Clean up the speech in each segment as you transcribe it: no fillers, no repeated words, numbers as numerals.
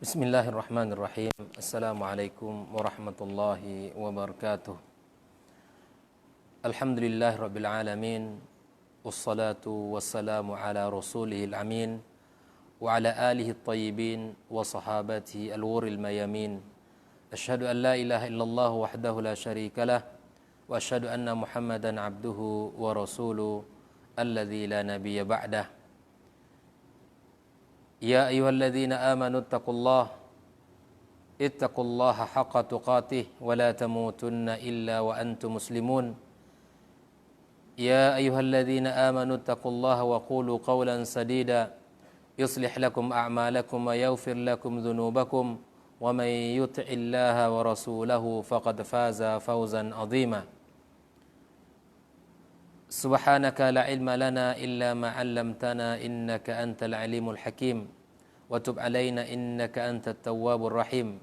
Bismillahirrahmanirrahim. Assalamualaikum warahmatullahi wabarakatuh. Alhamdulillahi rabbil alamin. Wassalatu wassalamu ala rasulihil amin wa ala alihi at-tayyibin wa sahabatihi al-ghurril mayamin. Asyhadu an la ilaha illallah wahdahu la syarika lah wa asyhadu anna Muhammadan abduhu wa rasuluhu alladzi la nabiyya ba'dah. Ya ayyuhalladzina amanu ittaqullaha haqqa tuqatih wa la tamutunna illa wa antum muslimun. Ya ayyuhalladzina amanu ittaqullaha wa qulu qawlan sadida yuslih lakum a'malakum wa yaghfir lakum dhunubakum wa may yuti'illaha wa rasulahu faqad faza fawzan 'azima. Subhanaka la ilma lana illa ma 'allamtana innaka antal alimul hakim wa tub 'alaina innaka antat tawwabur rahim.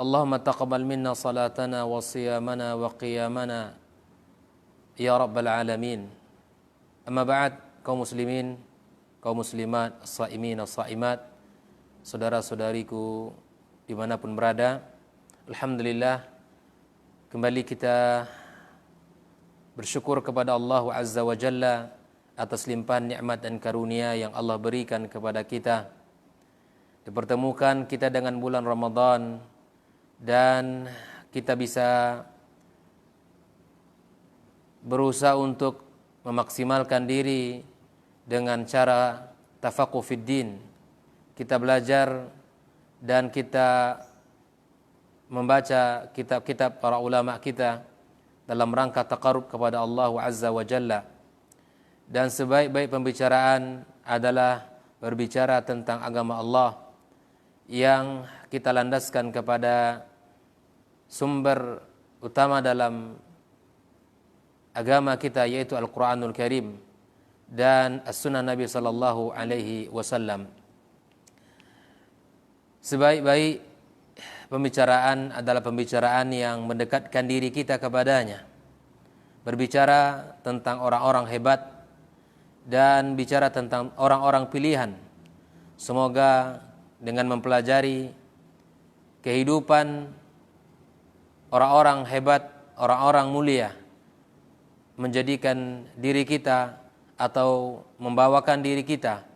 Allahumma taqabbal minna salatana wa siyamana wa qiyamana ya rabbal alamin. Amma ba'd, kaum muslimin, kaum muslimat, as-saimin, as-saimat, saudara-saudariku dimanapun berada, alhamdulillah kembali kita bersyukur kepada Allah Azza wa Jalla atas limpahan nikmat dan karunia yang Allah berikan kepada kita. Dipertemukan kita dengan bulan Ramadan dan kita bisa berusaha untuk memaksimalkan diri dengan cara tafaqquh fid din. Kita belajar dan kita membaca kitab-kitab para ulama kita dalam rangka taqarrub kepada Allah Azza wa Jalla. Dan sebaik-baik pembicaraan adalah berbicara tentang agama Allah yang kita landaskan kepada sumber utama dalam agama kita, yaitu Al-Quranul Karim dan As-Sunnah Nabi sallallahu alaihi wasallam. Sebaik-baik pembicaraan adalah pembicaraan yang mendekatkan diri kita kepadanya. Berbicara tentang orang-orang hebat dan bicara tentang orang-orang pilihan. Semoga dengan mempelajari kehidupan orang-orang hebat, orang-orang mulia, menjadikan diri kita atau membawakan diri kita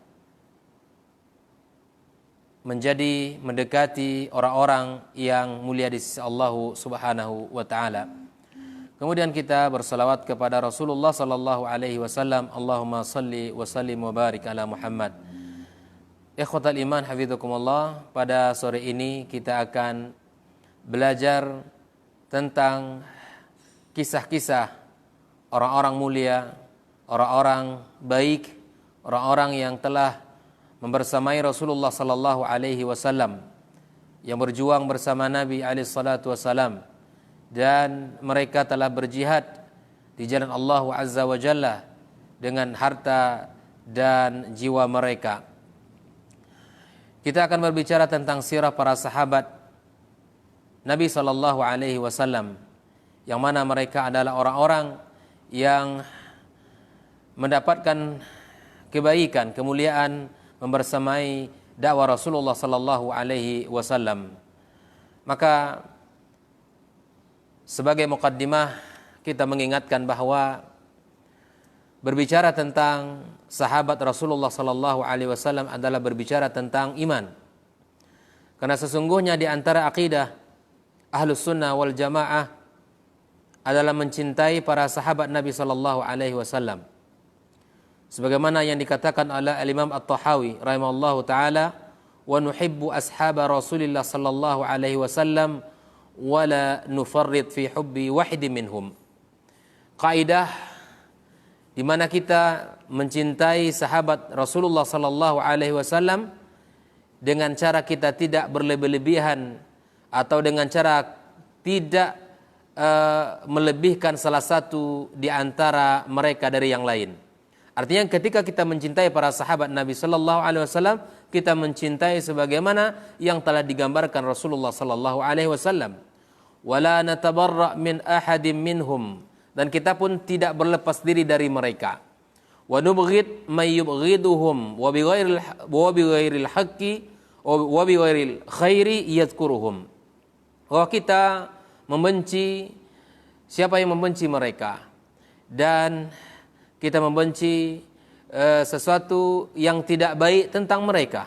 menjadi mendekati orang-orang yang mulia di sisi Allah Subhanahu wa taala. Kemudian kita bersalawat kepada Rasulullah sallallahu alaihi wasallam. Allahumma salli wa sallim wa barik ala Muhammad. Ikhwatal iman hafizakumullah, pada sore ini kita akan belajar tentang kisah-kisah orang-orang mulia, orang-orang baik, orang-orang yang telah membersamai Rasulullah sallallahu alaihi wasallam, yang berjuang bersama Nabi alaihi salatu wasallam, dan mereka telah berjihad di jalan Allah Azza wa Jalla dengan harta dan jiwa mereka. Kita akan berbicara tentang sirah para sahabat Nabi sallallahu alaihi wasallam, yang mana mereka adalah orang-orang yang mendapatkan kebaikan, kemuliaan membersamai dakwah Rasulullah sallallahu alaihi wasallam. Maka sebagai muqaddimah kita mengingatkan bahwa berbicara tentang sahabat Rasulullah sallallahu alaihi wasallam adalah berbicara tentang iman. Karena sesungguhnya di antara akidah Ahlus Sunnah wal Jamaah adalah mencintai para sahabat Nabi sallallahu alaihi wasallam. Sebagaimana yang dikatakan oleh Al-Imam At-Tahawi rahimahullahu taala, wa nuhibbu ashaba Rasulillah sallallahu alaihi wasallam wa la nufarrid fi hubbi wahid minhum. Kaidah di mana kita mencintai sahabat Rasulullah sallallahu alaihi wasallam dengan cara kita tidak berlebih-lebihan atau dengan cara tidak melebihkan salah satu di antara mereka dari yang lain. Artinya ketika kita mencintai para sahabat Nabi sallallahu alaihi wasallam, kita mencintai sebagaimana yang telah digambarkan Rasulullah sallallahu alaihi wasallam. Wala natabarra min ahadim minhum, dan kita pun tidak berlepas diri dari mereka. Wa nubghid may yubghiduhum wa bighairil haqqi wa bi ghairil khairi yadhkuruhum. Bahwa kita membenci siapa yang membenci mereka, dan kita membenci sesuatu yang tidak baik tentang mereka.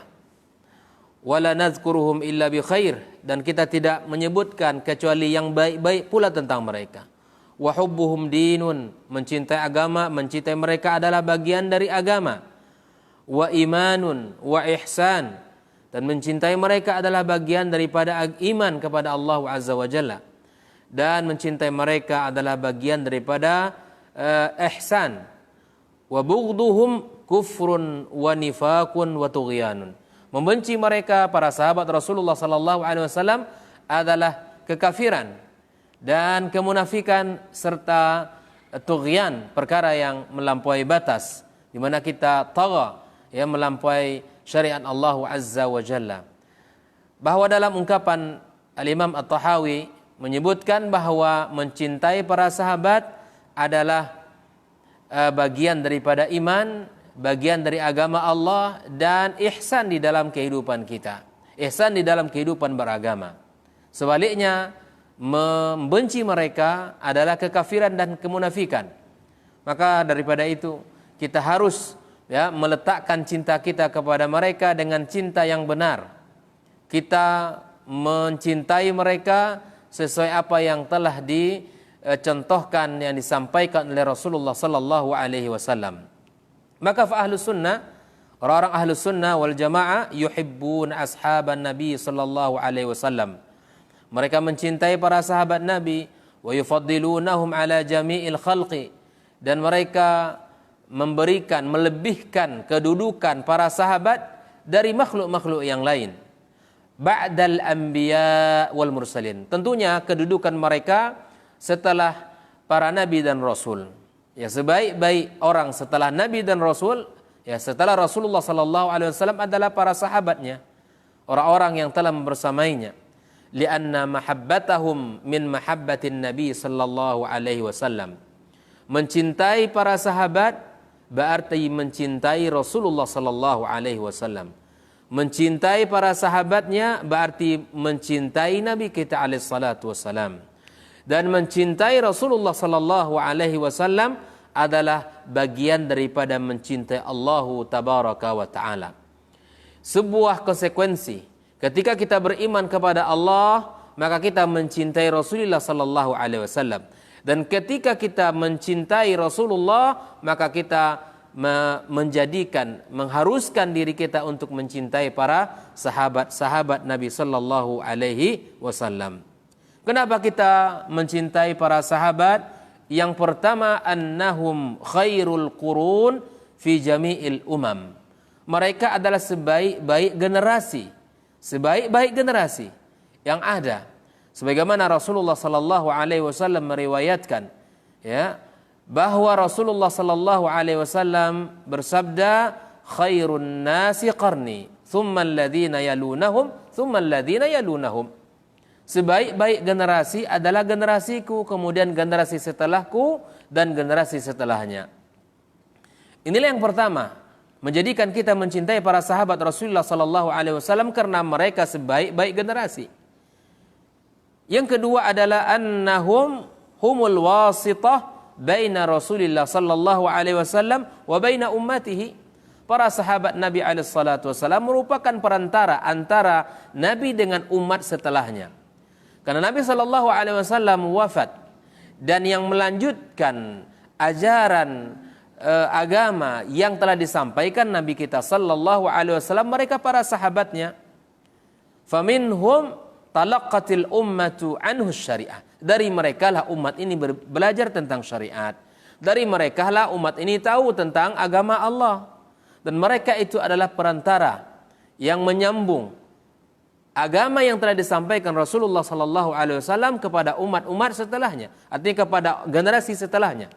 Wala nadhkuruhum illa bi khair, dan kita tidak menyebutkan kecuali yang baik-baik pula tentang mereka. Wa hubbuhum dinun, mencintai agama, mencintai mereka adalah bagian dari agama. Wa imanun wa ihsan, dan mencintai mereka adalah bagian daripada iman kepada Allah Azza wa Jalla, dan mencintai mereka adalah bagian daripada ihsan. Wa bughduhum kufrun wa nifaqun wa tughyanun. Membenci mereka, para sahabat Rasulullah sallallahu alaihi wasallam, adalah kekafiran dan kemunafikan serta tughyan, perkara yang melampaui batas, di mana kita tagha, ya, melampaui syariat Allah Azza wa Jalla. Bahwa dalam ungkapan Al-Imam At-Tahawi menyebutkan bahwa mencintai para sahabat adalah bagian daripada iman, bagian dari agama Allah, dan ihsan di dalam kehidupan kita, ihsan di dalam kehidupan beragama. Sebaliknya, membenci mereka adalah kekafiran dan kemunafikan. Maka daripada itu kita harus, ya, meletakkan cinta kita kepada mereka dengan cinta yang benar. Kita mencintai mereka sesuai apa yang telah dicontohkan, yang disampaikan oleh Rasulullah sallallahu alaihi wasallam. Maka fa ahlus sunnah, orang-orang ahlus sunnah wal jamaah, yuhibbun ashaban Nabi sallallahu alaihi wasallam. Mereka mencintai para sahabat Nabi, wa yufaddilunahum ala jami'il khalqi, dan mereka memberikan, melebihkan kedudukan para sahabat dari makhluk-makhluk yang lain. Ba'dal anbiya wal mursalin. Tentunya kedudukan mereka setelah para nabi dan rasul. Ya, sebaik-baik orang setelah Nabi dan Rasul, ya, setelah Rasulullah sallallahu alaihi wasallam adalah para sahabatnya, orang-orang yang telah bersamainya. Lianna mahabbatahum min mahabbatin Nabi sallallahu alaihi wasallam. Mencintai para sahabat berarti mencintai Rasulullah sallallahu alaihi wasallam. Mencintai para sahabatnya berarti mencintai Nabi kita alaihi salatu wasallam. Dan mencintai Rasulullah sallallahu alaihi wasallam adalah bagian daripada mencintai Allah tabaraka wa taala. Sebuah konsekuensi ketika kita beriman kepada Allah, maka kita mencintai Rasulullah sallallahu alaihi wasallam. Dan ketika kita mencintai Rasulullah, maka kita menjadikan, mengharuskan diri kita untuk mencintai para sahabat-sahabat Nabi sallallahu alaihi wasallam. Kenapa kita mencintai para sahabat? Yang pertama, annahum khairul qurun fi jami'il umam. Mereka adalah sebaik-baik generasi, sebaik-baik generasi yang ada. Sebagaimana Rasulullah sallallahu alaihi wasallam meriwayatkan, ya, bahwa Rasulullah sallallahu alaihi wasallam bersabda, khairun nasi qarni, thumma alladhina yalunahum, thumma alladhina yalunahum. Sebaik-baik generasi adalah generasiku, kemudian generasi setelahku, dan generasi setelahnya. Inilah yang pertama, menjadikan kita mencintai para sahabat Rasulullah sallallahu alaihi wasallam karena mereka sebaik-baik generasi. Yang kedua adalah annahum humul wasitah baina Rasulillah sallallahu alaihi wasallam wa baina ummatihi. Para sahabat Nabi alaihi salatu wasallam merupakan perantara antara Nabi dengan umat setelahnya. Karena Nabi sallallahu alaihi wasallam wafat, dan yang melanjutkan ajaran agama yang telah disampaikan Nabi kita sallallahu alaihi wasallam mereka para sahabatnya. Faminhum talaqqatil ummatu anhu syariah. Dari mereka lah umat ini belajar tentang syariat. Dari mereka lah umat ini tahu tentang agama Allah. Dan mereka itu adalah perantara yang menyambung agama yang telah disampaikan Rasulullah sallallahu alaihi wasallam kepada umat-umat setelahnya, artinya kepada generasi setelahnya.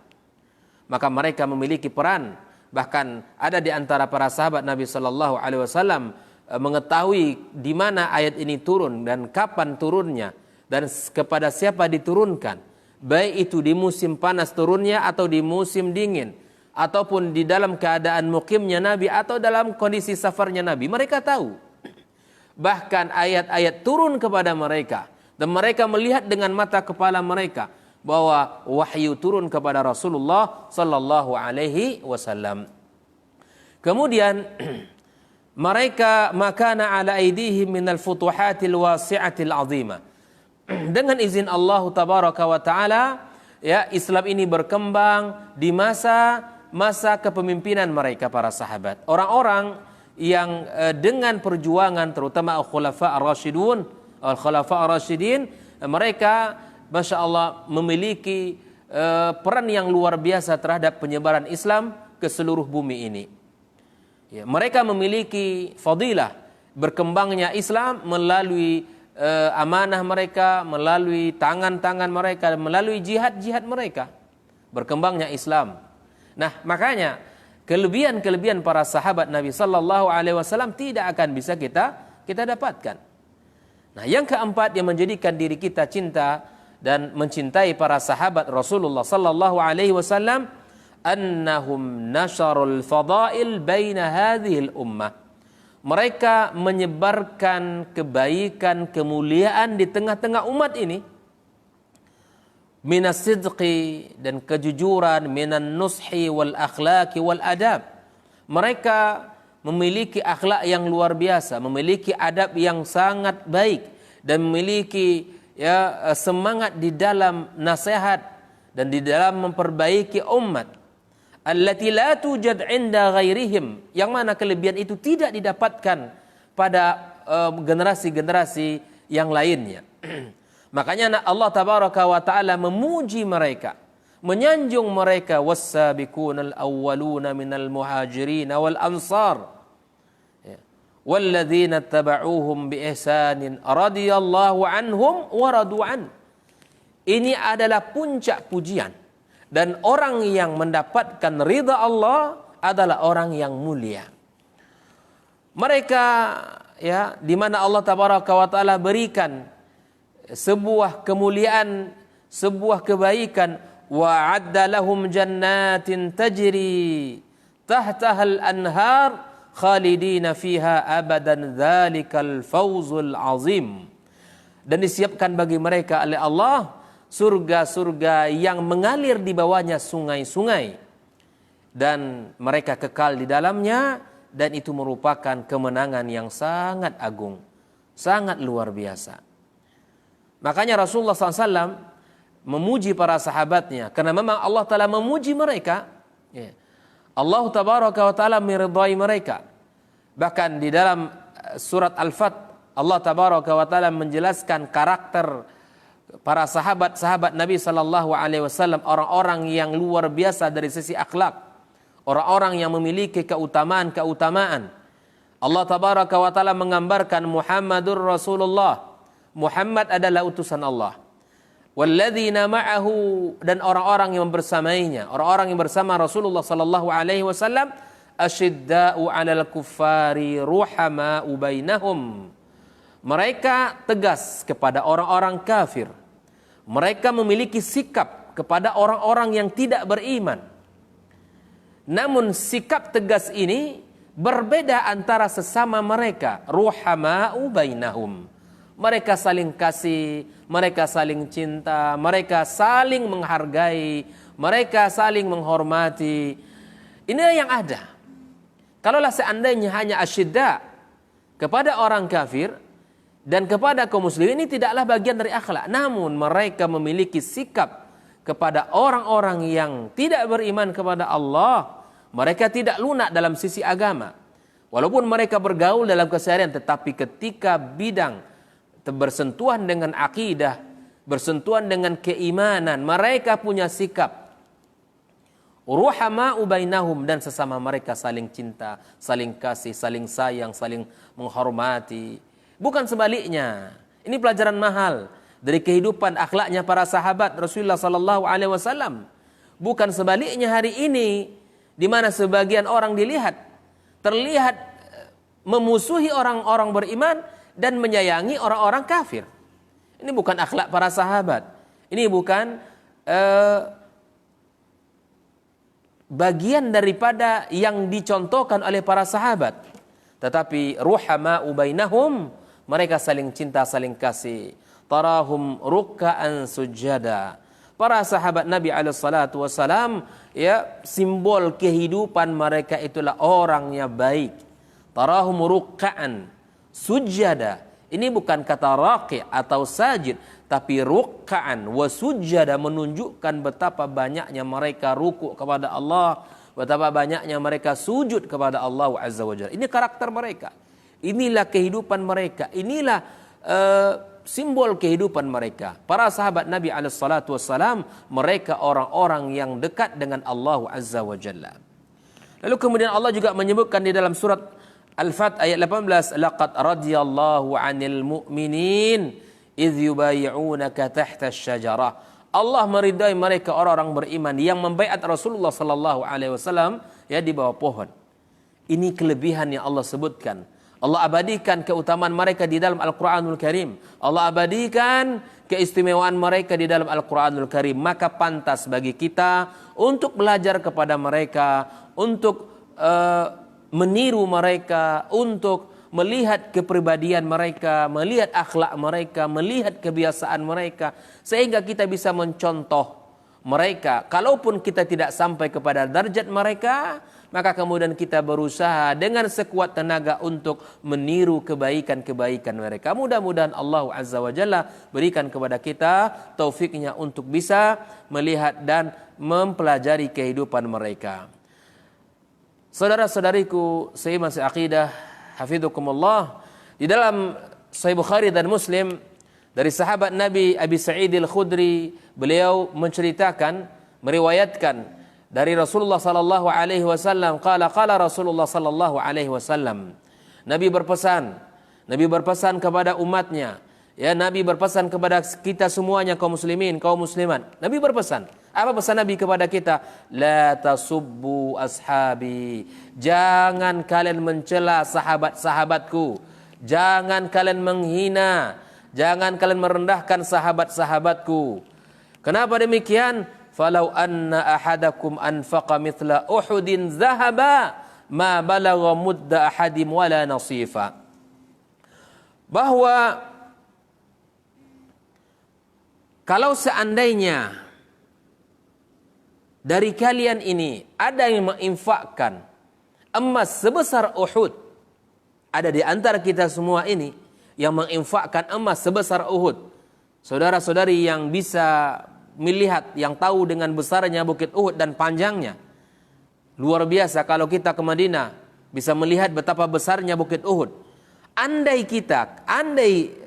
Maka mereka memiliki peran, bahkan ada di antara para sahabat Nabi sallallahu alaihi wasallam mengetahui di mana ayat ini turun dan kapan turunnya dan kepada siapa diturunkan, baik itu di musim panas turunnya atau di musim dingin, ataupun di dalam keadaan muqimnya Nabi atau dalam kondisi safarnya Nabi. Mereka tahu. Bahkan ayat-ayat turun kepada mereka. Dan mereka melihat dengan mata kepala mereka bahwa wahyu turun kepada Rasulullah sallallahu alaihi wasallam. Kemudian mereka makana ala aidihim minal futuhatil wasi'atil azimah. Dengan izin Allah tabaraka wa taala, ya, Islam ini berkembang di masa kepemimpinan mereka para sahabat. Orang-orang yang dengan perjuangan terutama al-khulafa ar-rasyidin, mereka Masya Allah memiliki peran yang luar biasa terhadap penyebaran Islam ke seluruh bumi ini. Ya, mereka memiliki fadilah berkembangnya Islam melalui amanah mereka, melalui tangan-tangan mereka, melalui jihad-jihad mereka. Berkembangnya Islam. Nah, makanya kelebihan-kelebihan para sahabat Nabi sallallahu alaihi wasallam tidak akan bisa kita dapatkan. Nah, yang keempat yang menjadikan diri kita cinta dan mencintai para sahabat Rasulullah sallallahu alaihi wasallam, annahum nasharul fadail baina hadhil ummah. Mereka menyebarkan kebaikan, kemuliaan di tengah-tengah umat ini. Minas sidqi, dan kejujuran, minan nushi wal akhlaqi wal adab. Mereka memiliki akhlak yang luar biasa, memiliki adab yang sangat baik, dan memiliki semangat di dalam nasihat dan di dalam memperbaiki umat. Allati la tujad 'inda ghairihim, yang mana kelebihan itu tidak didapatkan pada generasi-generasi yang lainnya. Makanya Allah tabaraka wa taala memuji mereka, menyanjung mereka, was-sabiqunal awwaluna minal muhajirin wal ansar walladzina tabauhum bi ihsanin radhiyallahu anhum wa radu an. Ini adalah puncak pujian, dan orang yang mendapatkan ridha Allah adalah orang yang mulia. Mereka, ya, di mana Allah tabaraka wa taala berikan sebuah kemuliaan, sebuah kebaikan, wa adda lahum jannatin tajri tahtahal anhar khalidina fiha abadan dzalikal fawzul azim. Dan disiapkan bagi mereka oleh Allah surga-surga yang mengalir di bawahnya sungai-sungai, dan mereka kekal di dalamnya, dan itu merupakan kemenangan yang sangat agung, sangat luar biasa. Makanya Rasulullah SAW memuji para sahabatnya, karena memang Allah Ta'ala memuji mereka. Ya. Allah Tabaraka wa Ta'ala meridai mereka. Bahkan di dalam surat Al-Fat, Allah Tabaraka wa Ta'ala menjelaskan karakter para sahabat-sahabat Nabi Sallallahu Alaihi Wasallam, orang-orang yang luar biasa dari sisi akhlak, orang-orang yang memiliki keutamaan-keutamaan. Allah Tabaraka wa Ta'ala menggambarkan Muhammadur Rasulullah, Muhammad adalah utusan Allah. Walladzina ma'ahu, dan orang-orang yang bersamanya, orang-orang yang bersama Rasulullah sallallahu alaihi wasallam, asyidda'u 'alal kuffari ruhama'u bainahum. Mereka tegas kepada orang-orang kafir. Mereka memiliki sikap kepada orang-orang yang tidak beriman. Namun sikap tegas ini berbeda antara sesama mereka. Ruhama'u bainahum. Mereka saling kasih, mereka saling cinta, mereka saling menghargai, mereka saling menghormati. Inilah yang ada. Kalaulah seandainya hanya asyidda kepada orang kafir dan kepada kaum muslimin, ini tidaklah bagian dari akhlak. Namun mereka memiliki sikap kepada orang-orang yang tidak beriman kepada Allah. Mereka tidak lunak dalam sisi agama. Walaupun mereka bergaul dalam keseharian, tetapi ketika bidang bersentuhan dengan akidah, bersentuhan dengan keimanan, mereka punya sikap ruhama'u bainahum, dan sesama mereka saling cinta, saling kasih, saling sayang, saling menghormati. Bukan sebaliknya. Ini pelajaran mahal dari kehidupan akhlaknya para sahabat Rasulullah sallallahu alaihi wasallam. Bukan sebaliknya hari ini, di mana sebagian orang terlihat memusuhi orang-orang beriman dan menyayangi orang-orang kafir. Ini bukan akhlak para sahabat. Ini bukan bagian daripada yang dicontohkan oleh para sahabat. Tetapi ruhama'u bainahum, mereka saling cinta, saling kasih. Tarahum ruk'an sujada. Para sahabat Nabi alaihissalatu wassalam, ya, simbol kehidupan mereka itulah orangnya baik. Tarahum ruk'an sujada. Ini bukan kata raqi' atau sajid, tapi ruk'an wa sujada menunjukkan betapa banyaknya mereka rukuk kepada Allah, betapa banyaknya mereka sujud kepada Allah Azza wa Jalla. Ini karakter mereka. Inilah kehidupan mereka. Inilah simbol kehidupan mereka. Para sahabat Nabi alaihissalatu wassalam, mereka orang-orang yang dekat dengan Allah Azza wa Jalla. Lalu kemudian Allah juga menyebutkan di dalam surat Al-Fat ayat 18, laqad radiyallahu 'anil mu'minin idz yubayyi'unaka tahta asy-syajarah. Allah meridai mereka orang-orang beriman yang membaiat Rasulullah sallallahu alaihi wasallam, ya, di bawah pohon. Ini kelebihan yang Allah sebutkan. Allah abadikan keutamaan mereka di dalam Al-Qur'anul Karim. Allah abadikan keistimewaan mereka di dalam Al-Qur'anul Karim. Maka pantas bagi kita untuk belajar kepada mereka, untuk meniru mereka, untuk melihat kepribadian mereka, melihat akhlak mereka, melihat kebiasaan mereka, sehingga kita bisa mencontoh mereka. Kalaupun kita tidak sampai kepada derajat mereka, maka kemudian kita berusaha dengan sekuat tenaga untuk meniru kebaikan-kebaikan mereka. Mudah-mudahan Allah Azza wa Jalla berikan kepada kita taufiknya untuk bisa melihat dan mempelajari kehidupan mereka. Saudara-saudariku seiman seaqidah, hafidhukumullah, di dalam Sahih Bukhari dan Muslim dari sahabat Nabi Abi Sa'id Al-Khudri, beliau menceritakan, meriwayatkan dari Rasulullah sallallahu alaihi wasallam, qala Rasulullah sallallahu alaihi wasallam, Nabi berpesan kepada umatnya, ya, Nabi berpesan kepada kita semuanya, kaum muslimin, kaum muslimat. Nabi berpesan, apa pesan Nabi kepada kita? La tasubbu ashabi. Jangan kalian mencela sahabat-sahabatku. Jangan kalian menghina. Jangan kalian merendahkan sahabat-sahabatku. Kenapa demikian? Falau anna ahadakum anfaqa mithla Uhudin zahaba ma balagha mudda ahadim wala nasifa. Bahwa kalau seandainya dari kalian ini ada yang menginfakkan emas sebesar Uhud, ada di antara kita semua ini yang menginfakkan emas sebesar Uhud. Saudara-saudari yang bisa melihat, yang tahu dengan besarnya Bukit Uhud dan panjangnya, luar biasa kalau kita ke Madinah bisa melihat betapa besarnya Bukit Uhud. Andai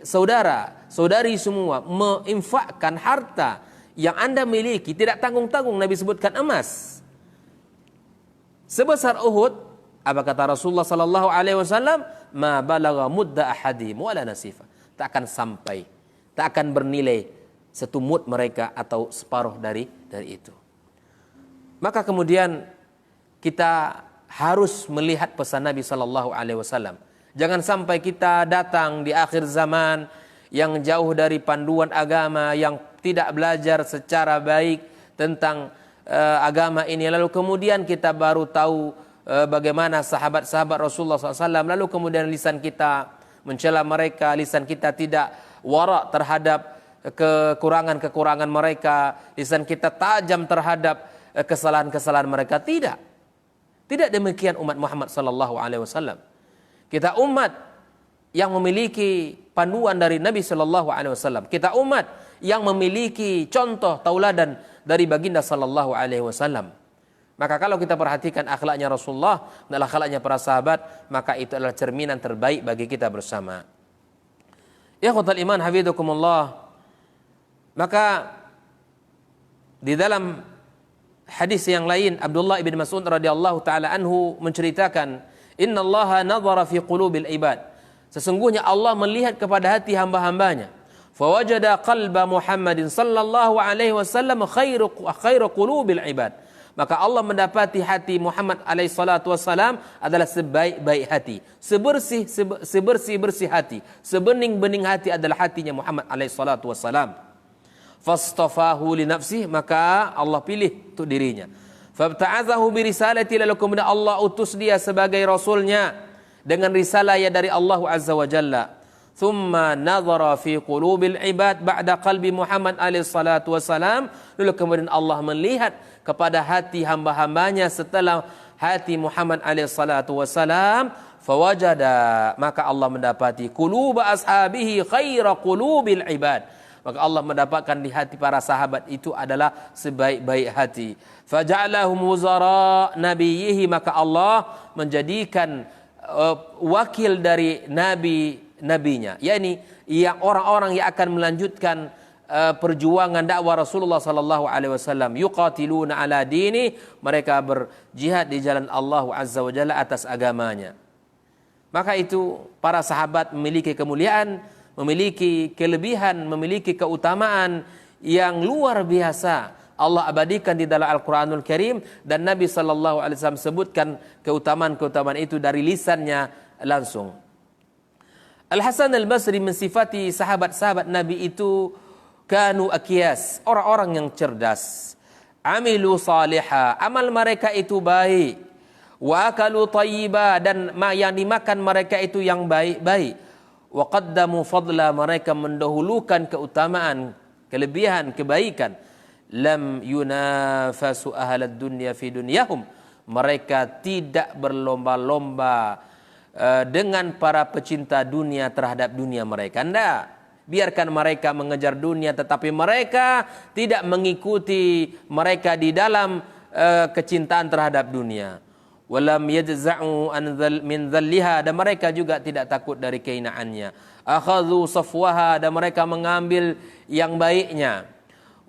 saudara-saudari semua menginfakkan harta yang Anda miliki, tidak tanggung-tanggung, Nabi sebutkan emas sebesar Uhud, apa kata Rasulullah sallallahu alaihi wasallam? Ma balagha mudda ahadim wala nasifa. Tak akan sampai, tak akan bernilai satu mud mereka atau separuh dari itu. Maka kemudian kita harus melihat pesan Nabi sallallahu alaihi wasallam. Jangan sampai kita datang di akhir zaman yang jauh dari panduan agama, yang tidak belajar secara baik tentang agama ini, lalu kemudian kita baru tahu bagaimana sahabat-sahabat Rasulullah SAW, lalu kemudian lisan kita mencela mereka, lisan kita tidak wara' terhadap kekurangan-kekurangan mereka, lisan kita tajam terhadap kesalahan-kesalahan mereka. Tidak demikian umat Muhammad SAW. Kita umat yang memiliki panduan dari Nabi SAW. Kita umat yang memiliki contoh tauladan dari baginda sallallahu alaihi wasallam. Maka kalau kita perhatikan akhlaknya Rasulullah dan akhlaknya para sahabat, maka itu adalah cerminan terbaik bagi kita bersama. Ikhwatal iman hafizakumullah. Maka di dalam hadis yang lain, Abdullah bin Mas'ud radhiyallahu taala anhu menceritakan, innallaha nadhara fi qulubil ibad. Sesungguhnya Allah melihat kepada hati hamba-hambanya. Fawajada qalba Muhammadin sallallahu alaihi wasallam khairu qulubil ibad. Maka Allah mendapati hati Muhammad alaihi salatu wasallam adalah sebaik-baik hati, sebersih-bersih hati, sebening-bening hati adalah hatinya Muhammad alaihi salatu wasallam. Fastafahu li nafsihi, maka Allah pilih untuk dirinya. Fabta'athahu bi risalati, lalu kemudian Allah utus dia sebagai rasulnya dengan risalah dari Allah azza wa jalla. thumma nadhara fi qulubil ibad ba'da qalbi Muhammad alaihi salatu wasalam. Lalu kemudian Allah melihat kepada hati hamba-hambanya setelah hati Muhammad alaihi salatu wasalam, fawajada, maka Allah mendapati quluba ashabihi khaira qulubil ibad. Maka Allah mendapatkan di hati para sahabat itu adalah sebaik-baik hati. Faja'alahum wuzara nabiyhi, maka Allah menjadikan wakil dari nabinya, yakni yang orang-orang yang akan melanjutkan perjuangan dakwah Rasulullah sallallahu alaihi wasallam. Yuqatiluna ala dini, mereka berjihad di jalan Allah azza wa jalla atas agamanya. Maka itu para sahabat memiliki kemuliaan, memiliki kelebihan, memiliki keutamaan yang luar biasa. Allah abadikan di dalam Al-Quranul Karim, dan Nabi SAW sebutkan keutamaan-keutamaan itu dari lisannya langsung. Al-Hasan Al-Basri mensifati sahabat-sahabat Nabi itu kanu akiyas, orang-orang yang cerdas. Amilu salihah, amal mereka itu baik. Wa akalu tayyiba, dan yang dimakan mereka itu yang baik-baik. Wa qaddamu fadla, mereka mendahulukan keutamaan, kelebihan, kebaikan. Lam yunafasu ahlad dunya fi dunyahum, mereka tidak berlomba-lomba dengan para pecinta dunia terhadap dunia mereka. Tidak, biarkan mereka mengejar dunia, tetapi mereka tidak mengikuti mereka di dalam kecintaan terhadap dunia. Walam yajza'u min dhalliha, dan mereka juga tidak takut dari kehinaannya. Akhadhu safwaha, dan mereka mengambil yang baiknya.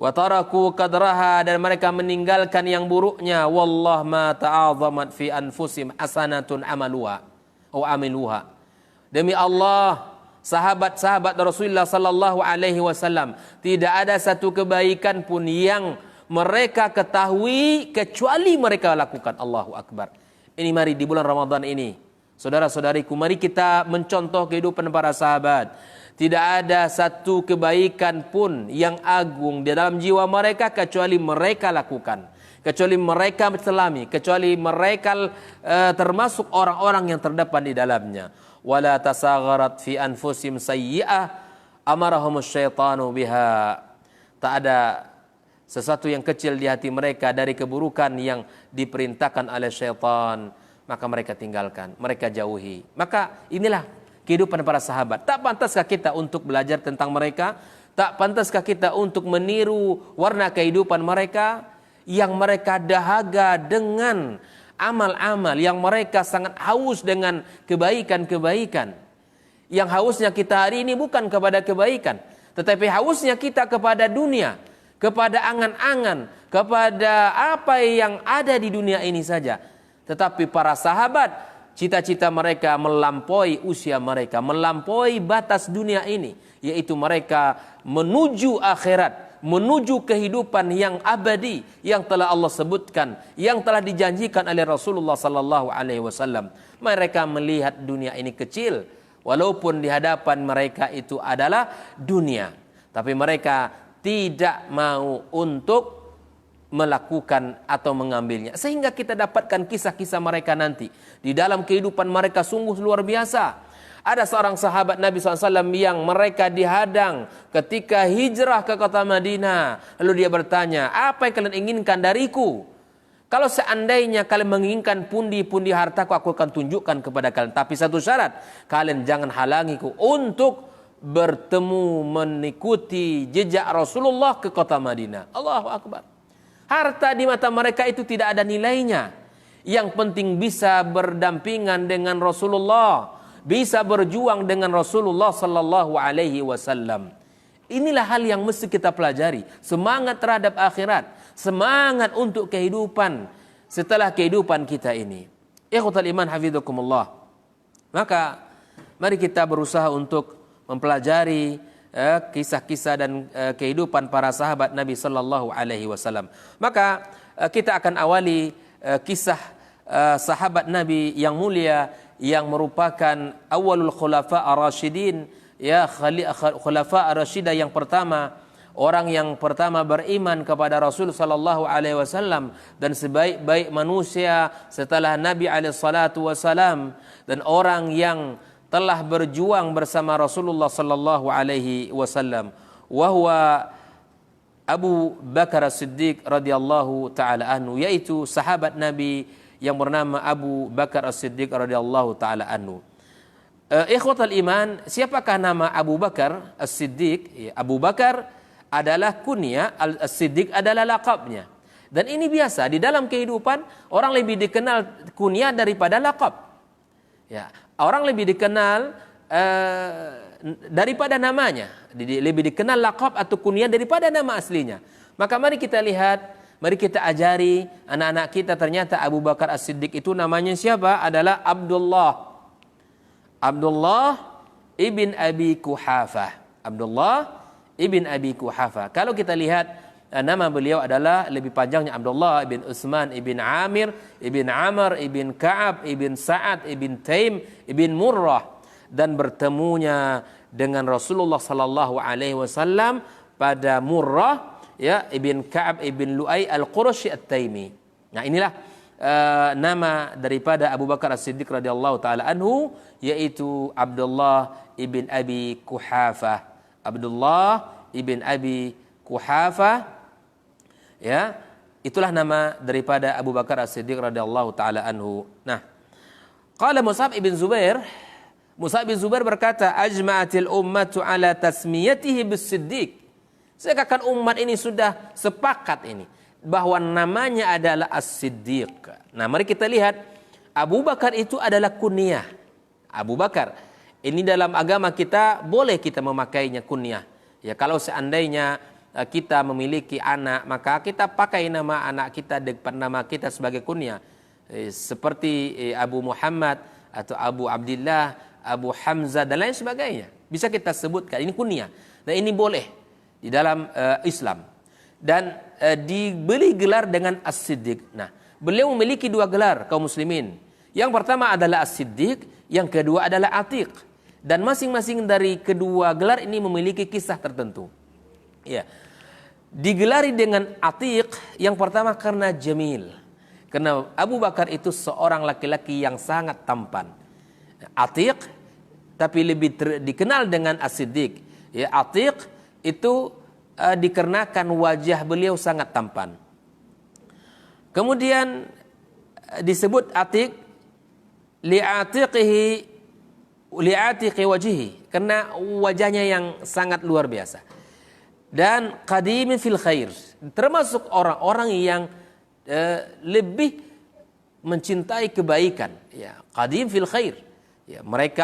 Wa taraku qadraha, dan mereka meninggalkan yang buruknya. Wallah ma ta'azamat fi anfusim hasanatun amaluha atau amiluha. Demi Allah, sahabat-sahabat Rasulullah sallallahu alaihi wasallam, tidak ada satu kebaikan pun yang mereka ketahui kecuali mereka lakukan. Allahu akbar. Ini mari di bulan Ramadan ini, saudara-saudariku, mari kita mencontoh kehidupan para sahabat. Tidak ada satu kebaikan pun yang agung di dalam jiwa mereka kecuali mereka lakukan, kecuali mereka selami, kecuali mereka termasuk orang-orang yang terdapat di dalamnya. Wala tasagharat fi anfusim sayyi'ah amarahumus syaitanu biha. Tak ada sesuatu yang kecil di hati mereka dari keburukan yang diperintahkan oleh syaitan, maka mereka tinggalkan, mereka jauhi. Maka inilah kehidupan para sahabat. Tak pantaskah kita untuk belajar tentang mereka? Tak pantaskah kita untuk meniru warna kehidupan mereka, yang mereka dahaga dengan amal-amal, yang mereka sangat haus dengan kebaikan-kebaikan. Yang hausnya kita hari ini bukan kepada kebaikan, tetapi hausnya kita kepada dunia, kepada angan-angan, kepada apa yang ada di dunia ini saja. Tetapi para sahabat, cita-cita mereka melampaui usia mereka, melampaui batas dunia ini, yaitu mereka menuju akhirat, menuju kehidupan yang abadi yang telah Allah sebutkan, yang telah dijanjikan oleh Rasulullah sallallahu alaihi wasallam. Mereka melihat dunia ini kecil, walaupun di hadapan mereka itu adalah dunia, tapi mereka tidak mau untuk melakukan atau mengambilnya. Sehingga kita dapatkan kisah-kisah mereka nanti. Di dalam kehidupan mereka sungguh luar biasa. Ada seorang sahabat Nabi SAW yang mereka dihadang ketika hijrah ke kota Madinah. Lalu dia bertanya, apa yang kalian inginkan dariku? Kalau seandainya kalian menginginkan pundi-pundi hartaku, aku akan tunjukkan kepada kalian. Tapi satu syarat, kalian jangan halangiku untuk bertemu, mengikuti jejak Rasulullah ke kota Madinah. Allahu Akbar. Harta di mata mereka itu tidak ada nilainya. Yang penting bisa berdampingan dengan Rasulullah, bisa berjuang dengan Rasulullah sallallahu alaihi wasallam. Inilah hal yang mesti kita pelajari. Semangat terhadap akhirat, semangat untuk kehidupan setelah kehidupan kita ini. Ikhwatal iman hafizakumullah. Maka mari kita berusaha untuk mempelajari kisah-kisah dan kehidupan para sahabat Nabi sallallahu alaihi wasallam. Maka kita akan awali kisah sahabat Nabi yang mulia, yang merupakan awalul khulafa ar-rasyidin, ya, khulafa ar-rasyidah yang pertama, orang yang pertama beriman kepada Rasul sallallahu alaihi wasallam, dan sebaik-baik manusia setelah Nabi alaihi salatu wasallam, dan orang yang telah berjuang bersama Rasulullah sallallahu alaihi wasallam, wa huwa Abu Bakar As-Siddiq radhiyallahu taala anhu, yaitu sahabat Nabi yang bernama Abu Bakar As-Siddiq radhiyallahu taala anhu. Ikhwatal iman, siapakah nama Abu Bakar As-Siddiq? Abu Bakar adalah kunyah, As-Siddiq adalah laqabnya. Dan ini biasa di dalam kehidupan, orang lebih dikenal kunyah daripada laqab. Ya, orang lebih dikenal daripada namanya, lebih dikenal laqab atau kunyah daripada nama aslinya. Maka mari kita lihat, mari kita ajari anak-anak kita, ternyata Abu Bakar As-Siddiq itu namanya siapa? Adalah Abdullah ibn Abi Quhafah. Abdullah ibn Abi Quhafah. Kalau kita lihat nama beliau adalah lebih panjangnya Abdullah ibn Utsman ibn Amir ibn Amr ibn Ka'ab ibn Sa'ad ibn Taim ibn Murrah, dan bertemunya dengan Rasulullah sallallahu alaihi wasallam pada Murrah, ya, ibn Ka'ab ibn Lu'ay al-Qurashi at-Taimi. Nah, inilah nama daripada Abu Bakar As-Siddiq radhiyallahu taala anhu, yaitu Abdullah ibn Abi Quhafah. Abdullah ibn Abi Quhafah, ya, itulah nama daripada Abu Bakar As-Siddiq radhiyallahu taala anhu. Nah, qala Mus'ab ibn Zubair berkata, ajma'atil ummatu ala tasmiyatihi bis-Siddiq. Seakan umat ini sudah sepakat ini bahwa namanya adalah As-Siddiq. Nah, mari kita lihat, Abu Bakar itu adalah kunyah. Abu Bakar ini dalam agama kita boleh kita memakainya kunyah. Ya, kalau seandainya kita memiliki anak, maka kita pakai nama anak kita depan nama kita sebagai kunyah. Seperti Abu Muhammad atau Abu Abdullah, Abu Hamzah dan lain sebagainya. Bisa kita sebutkan ini kunyah. Dan ini boleh di dalam Islam. Dan diberi gelar dengan As-Siddiq. Nah, beliau memiliki dua gelar kaum muslimin. Yang pertama adalah As-Siddiq, yang kedua adalah Atiq. Dan masing-masing dari kedua gelar ini memiliki kisah tertentu. Ya, digelari dengan Atiq yang pertama karena jamil. Karena Abu Bakar itu seorang laki-laki yang sangat tampan. Atiq, tapi lebih dikenal dengan As-Siddiq. Ya, Atiq itu dikarenakan wajah beliau sangat tampan. Kemudian disebut Atiq li'atiqi wajhihi, karena wajahnya yang sangat luar biasa. Dan qadimin fil khair, termasuk orang-orang yang lebih mencintai kebaikan, ya, qadim fil khair, ya,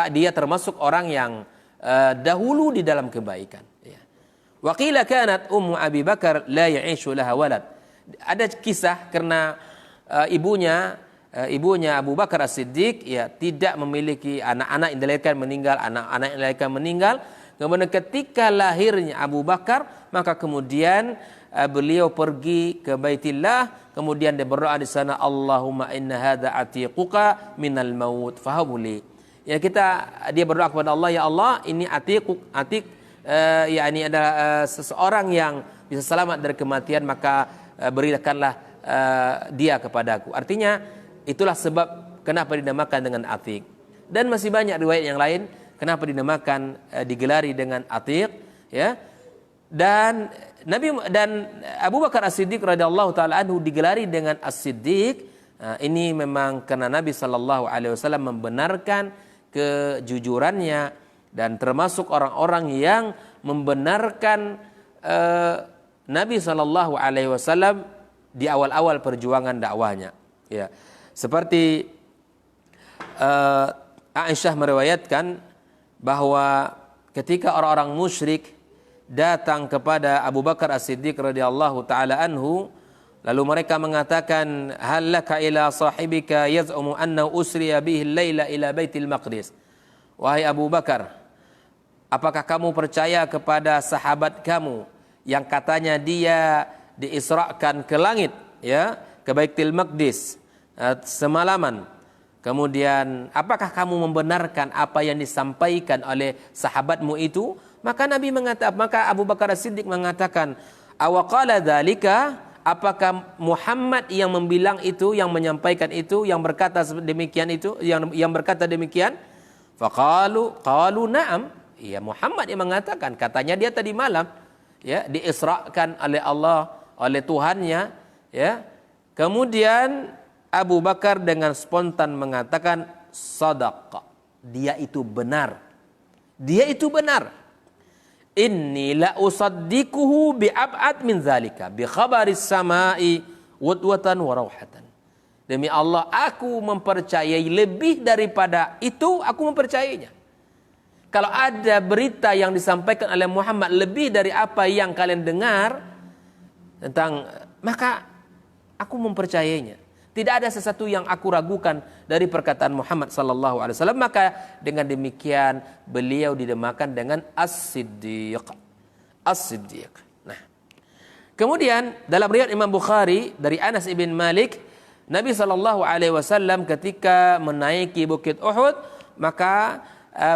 dia termasuk orang yang dahulu di dalam kebaikan, ya. Wa qila kanat ummu Abi Bakar la ya'ishu laha walad. Ada kisah karena ibunya Abu Bakar As-Siddiq, ya, tidak memiliki anak-anak yang dilahirkan meninggal, anak-anak yang dilahirkan meninggal. Kemudian ketika lahirnya Abu Bakar, maka kemudian beliau pergi ke Baitillah, kemudian dia berdoa di sana, Allahumma inna hadza atiquka minal maut fahabuli. Ya, dia berdoa kepada Allah, ya Allah, ini Atiq, yakni adalah seseorang yang bisa selamat dari kematian, maka berikanlah dia kepadaku. Artinya itulah sebab kenapa dinamakan dengan Atiq. Dan masih banyak riwayat yang lain kenapa dinamakan digelari dengan Atiq, ya. Dan Abu Bakar As-Siddiq radhiyallahu taala anhu digelari dengan As-Siddiq. Ini memang karena Nabi sallallahu alaihi wasallam membenarkan kejujurannya, dan termasuk orang-orang yang membenarkan Nabi sallallahu alaihi wasallam di awal-awal perjuangan dakwahnya, ya. Seperti Aisyah meriwayatkan bahwa ketika orang-orang musyrik datang kepada Abu Bakar As-Siddiq radhiyallahu taala anhu, lalu mereka mengatakan, hal laka ila sahibika yaz'umu annahu usriya bihi al-laila ila Baitul Maqdis. Wahai Abu Bakar, apakah kamu percaya kepada sahabat kamu yang katanya dia diisrakan ke langit, ya, ke Baitul Maqdis semalaman? Kemudian apakah kamu membenarkan apa yang disampaikan oleh sahabatmu itu? Maka maka Abu Bakar As-Siddiq mengatakan, awaqala dzalika, apakah Muhammad yang membilang itu, yang menyampaikan itu, yang berkata demikian itu, yang berkata demikian? Qalu na'am. Ya Muhammad yang mengatakan, katanya dia tadi malam ya diisrakan oleh Allah, oleh Tuhannya ya. Kemudian Abu Bakar dengan spontan mengatakan sadaqa. Dia itu benar. Dia itu benar. Inni la usaddiquhu bi ab'ad min zalika bi khabaris samai wadwatan wa rauhatan. Demi Allah, aku mempercayai lebih daripada itu, aku mempercayainya. Kalau ada berita yang disampaikan oleh Muhammad lebih dari apa yang kalian dengar tentang, maka aku mempercayainya. Tidak ada sesuatu yang aku ragukan dari perkataan Muhammad sallallahu alaihi wasallam. Maka dengan demikian beliau dinamakan dengan As-Siddiq. As-Siddiq. Nah, kemudian dalam riwayat Imam Bukhari dari Anas ibn Malik, Nabi sallallahu alaihi wasallam ketika menaiki Bukit Uhud, maka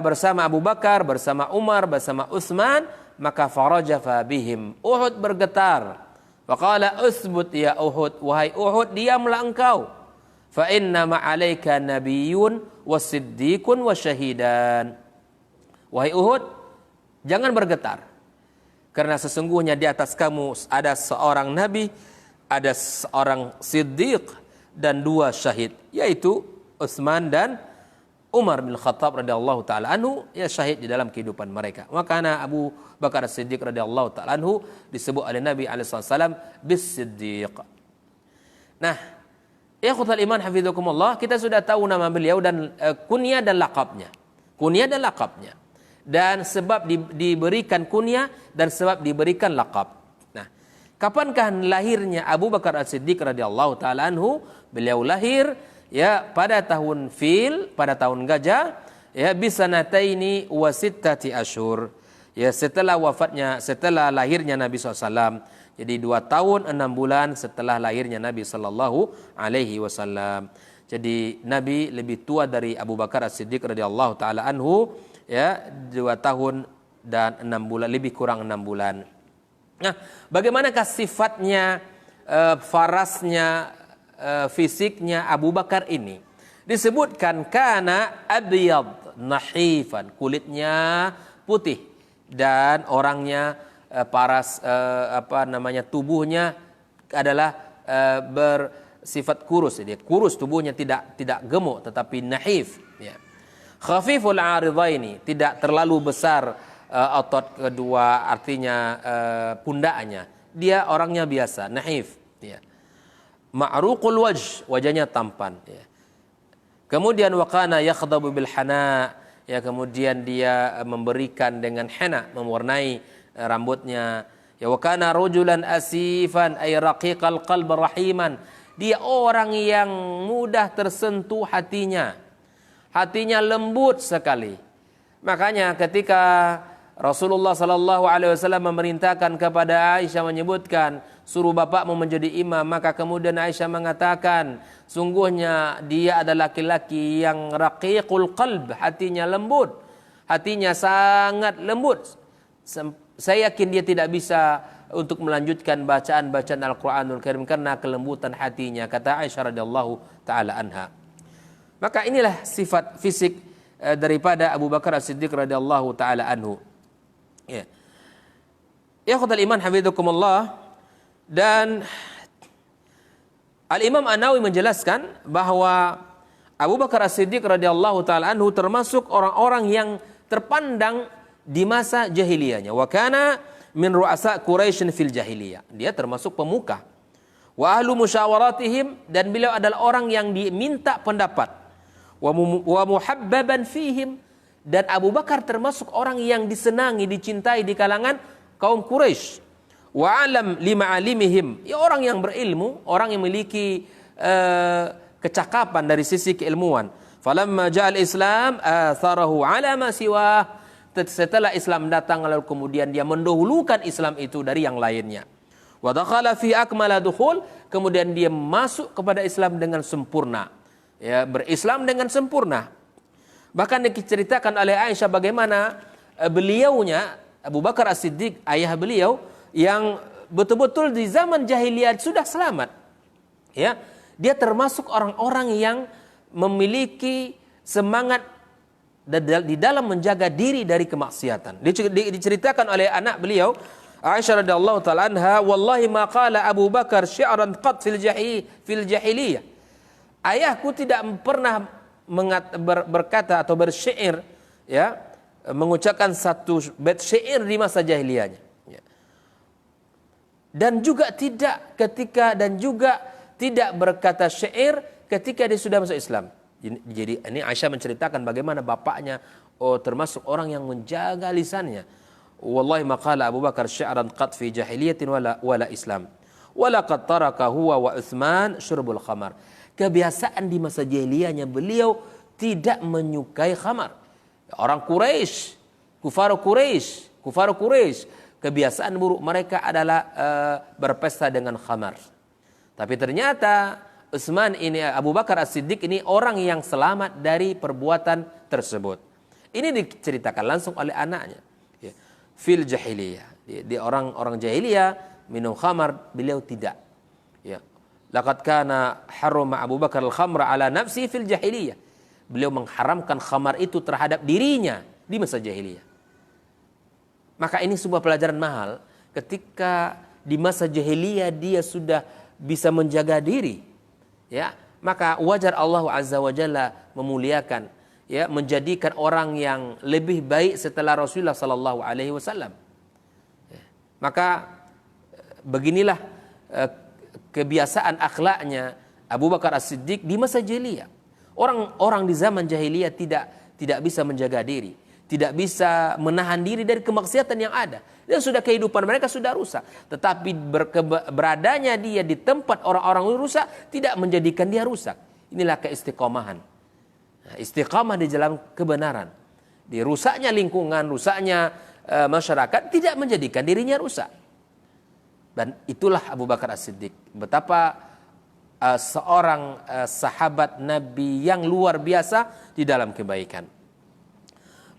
bersama Abu Bakar, bersama Umar, bersama Utsman, maka farajafa bihim. Uhud bergetar. Faqala usbut ya Uhud, wahai Uhud, diamlah engkau. Fa inna ma'alaika nabiyyun wasiddiqun wasyahidan. Wahai Uhud, jangan bergetar. Karena sesungguhnya di atas kamu ada seorang nabi, ada seorang siddiq dan 2 syahid, yaitu Utsman dan Umar bin Khattab radhiyallahu taala anhu, ya syahid di dalam kehidupan mereka. Makanya Abu Bakar As-Siddiq radhiyallahu taala anhu disebut oleh Nabi alaihi wasallam bis-Siddiq. Nah, ikhwatul iman hafizakumullah, kita sudah tahu nama beliau dan kunyah dan laqabnya. Kunyah dan laqabnya. Dan sebab diberikan kunyah dan sebab diberikan laqab. Nah, kapankah lahirnya Abu Bakar As-Siddiq radhiyallahu taala anhu? Beliau lahir ya pada tahun fil, pada tahun gajah, ya bisanataini wa sittati asyhur. Ya setelah lahirnya Nabi SAW. Jadi 2 tahun 6 bulan setelah lahirnya Nabi sallallahu alaihi wasallam. Jadi Nabi lebih tua dari Abu Bakar As-Siddiq radhiyallahu taala anhu, ya 2 tahun dan 6 bulan, lebih kurang 6 bulan. Nah, bagaimanakah sifatnya, farasnya, fisiknya Abu Bakar ini? Disebutkan kana abyad nahifan, kulitnya putih dan orangnya paras, tubuhnya adalah bersifat kurus. Dia kurus, tubuhnya tidak gemuk tetapi nahif ya. Khafiful aridhaini, tidak terlalu besar otot kedua, artinya pundaknya. Dia orangnya biasa, nahif ya. Ma'ruqul wajh, wajahnya tampan ya. Kemudian waqana yakhdabu bil hana, ya, kemudian dia memberikan dengan hana, mewarnai rambutnya. Ya, waqana rajulan asifan ay raqiqal qalb rahiman. Dia orang yang mudah tersentuh hatinya. Hatinya lembut sekali. Makanya ketika Rasulullah sallallahu alaihi wasallam memerintahkan kepada Aisyah, menyebutkan suruh bapakmu menjadi imam, maka kemudian Aisyah mengatakan sungguhnya dia adalah laki-laki yang raqiqul qalb, hatinya lembut, hatinya sangat lembut. Saya yakin dia tidak bisa untuk melanjutkan bacaan-bacaan Al-Qur'anul Karim karena kelembutan hatinya, kata Aisyah radhiyallahu taala anha. Maka inilah sifat fisik daripada Abu Bakar As-Siddiq radhiyallahu taala anhu. Ya. Ya khutal iman hafizakumullah. Dan Al-Imam An-Nawawi menjelaskan bahwa Abu Bakar As-Siddiq radhiyallahu taala anhu termasuk orang-orang yang terpandang di masa jahiliyahnya. Wa kana min ru'asa Quraisy fil jahiliyah. Dia termasuk pemuka. Wa ahlu musyawaratihim, dan beliau adalah orang yang diminta pendapat. Wa muhabbaban fihim, dan Abu Bakar termasuk orang yang disenangi, dicintai di kalangan kaum Quraisy. Wa alam lima alimihim, ya orang yang berilmu, orang yang memiliki kecakapan dari sisi keilmuan. Falamma ja'al Islam atharahu ala ma siwah. Setelah Islam datang, lalu kemudian dia mendahulukan Islam itu dari yang lainnya. Wa dakhala fi akmala dukhul, kemudian dia masuk kepada Islam dengan sempurna. Ya, berislam dengan sempurna. Bahkan diceritakan oleh Aisyah bagaimana beliaunya Abu Bakar As-Siddiq, ayah beliau, yang betul-betul di zaman jahiliyah sudah selamat. Ya, dia termasuk orang-orang yang memiliki semangat di dalam menjaga diri dari kemaksiatan. Diceritakan oleh anak beliau Aisyah radhiyallahu taala anha, wallahi ma qala Abu Bakar syi'ran qat fil jahiliyah. Ayahku tidak pernah berkata atau bersyair, ya, mengucapkan satu bait syair di masa jahiliyahnya. Ya. Dan juga tidak berkata syair ketika dia sudah masuk Islam. Jadi ini Aisyah menceritakan bagaimana bapaknya termasuk orang yang menjaga lisannya. Wallahi ma qala Abu Bakar syi'ran qat fi jahiliyatin wala Islam. Wala qad taraka huwa wa Utsman syurbul khamar. Kebiasaan di masa jahiliyahnya beliau tidak menyukai khamar. Orang Quraisy, kufar Quraisy, kebiasaan buruk mereka adalah berpesta dengan khamar. Tapi ternyata Utsman ini, Abu Bakar As-Siddiq ini orang yang selamat dari perbuatan tersebut. Ini diceritakan langsung oleh anaknya. Ya. Fil jahiliyah. Di orang jahiliyah minum khamar, beliau tidak. Ya. Laqad kana harrama Abu Bakar al-khamra ala nafsi fil jahiliyah. Beliau mengharamkan khamar itu terhadap dirinya di masa jahiliyah. Maka ini sebuah pelajaran mahal ketika di masa jahiliyah dia sudah bisa menjaga diri. Ya, maka wajar Allah Azza wa Jalla memuliakan, ya, menjadikan orang yang lebih baik setelah Rasulullah sallallahu alaihi wasallam. Ya, maka beginilah kebiasaan akhlaknya Abu Bakar As-Siddiq di masa jahiliyah. Orang-orang di zaman jahiliyah tidak bisa menjaga diri, tidak bisa menahan diri dari kemaksiatan yang ada. Dan sudah kehidupan mereka sudah rusak. Tetapi beradanya dia di tempat orang-orang rusak tidak menjadikan dia rusak. Inilah keistiqomahan. Nah, istiqamah di jalan kebenaran. Di rusaknya lingkungan, rusaknya masyarakat tidak menjadikan dirinya rusak. Dan itulah Abu Bakar As-Siddiq. Betapa seorang sahabat Nabi yang luar biasa di dalam kebaikan.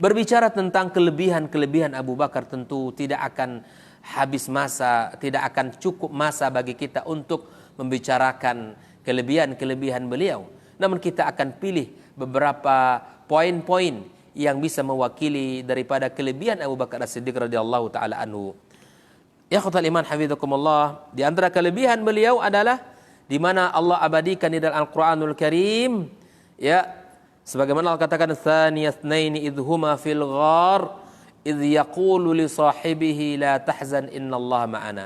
Berbicara tentang kelebihan-kelebihan Abu Bakar tentu tidak akan habis masa, tidak akan cukup masa bagi kita untuk membicarakan kelebihan-kelebihan beliau. Namun kita akan pilih beberapa poin-poin yang bisa mewakili daripada kelebihan Abu Bakar As-Siddiq radhiyallahu taala anhu. Ya khawatul iman hafizakumullah, di antara kelebihan beliau adalah di mana Allah abadikan di dalam Al-Qur'anul Karim, ya, sebagaimana Allah katakan tsaniyasnaini idhuma fil ghar idh yaqulu li sahibihi la tahzan innallaha ma'ana.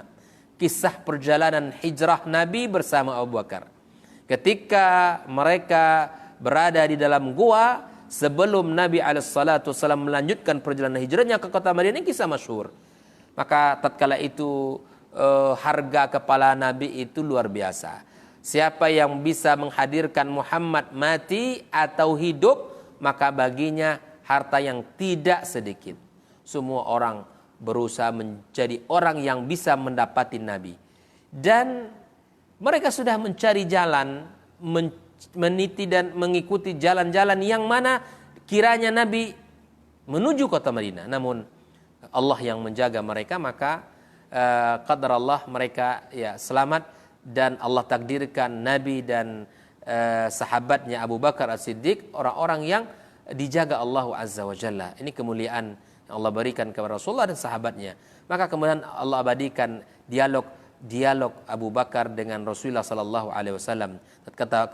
Kisah perjalanan hijrah Nabi bersama Abu Bakar. Ketika mereka berada di dalam gua sebelum Nabi alaihissalatu wassalam melanjutkan perjalanan hijrahnya ke kota Madinah, ini kisah masyhur. Maka tatkala itu harga kepala Nabi itu luar biasa. Siapa yang bisa menghadirkan Muhammad mati atau hidup, maka baginya harta yang tidak sedikit. Semua orang berusaha menjadi orang yang bisa mendapati Nabi. Dan mereka sudah mencari jalan, meniti dan mengikuti jalan-jalan yang mana kiranya Nabi menuju kota Madinah. Namun Allah yang menjaga mereka, maka qadar Allah mereka ya selamat. Dan Allah takdirkan Nabi dan sahabatnya Abu Bakar As-Siddiq orang-orang yang dijaga Allah Azza wa Jalla. Ini kemuliaan yang Allah berikan kepada Rasulullah dan sahabatnya. Maka kemudian Allah abadikan dialog Abu Bakar dengan Rasulullah sallallahu alaihi wasallam.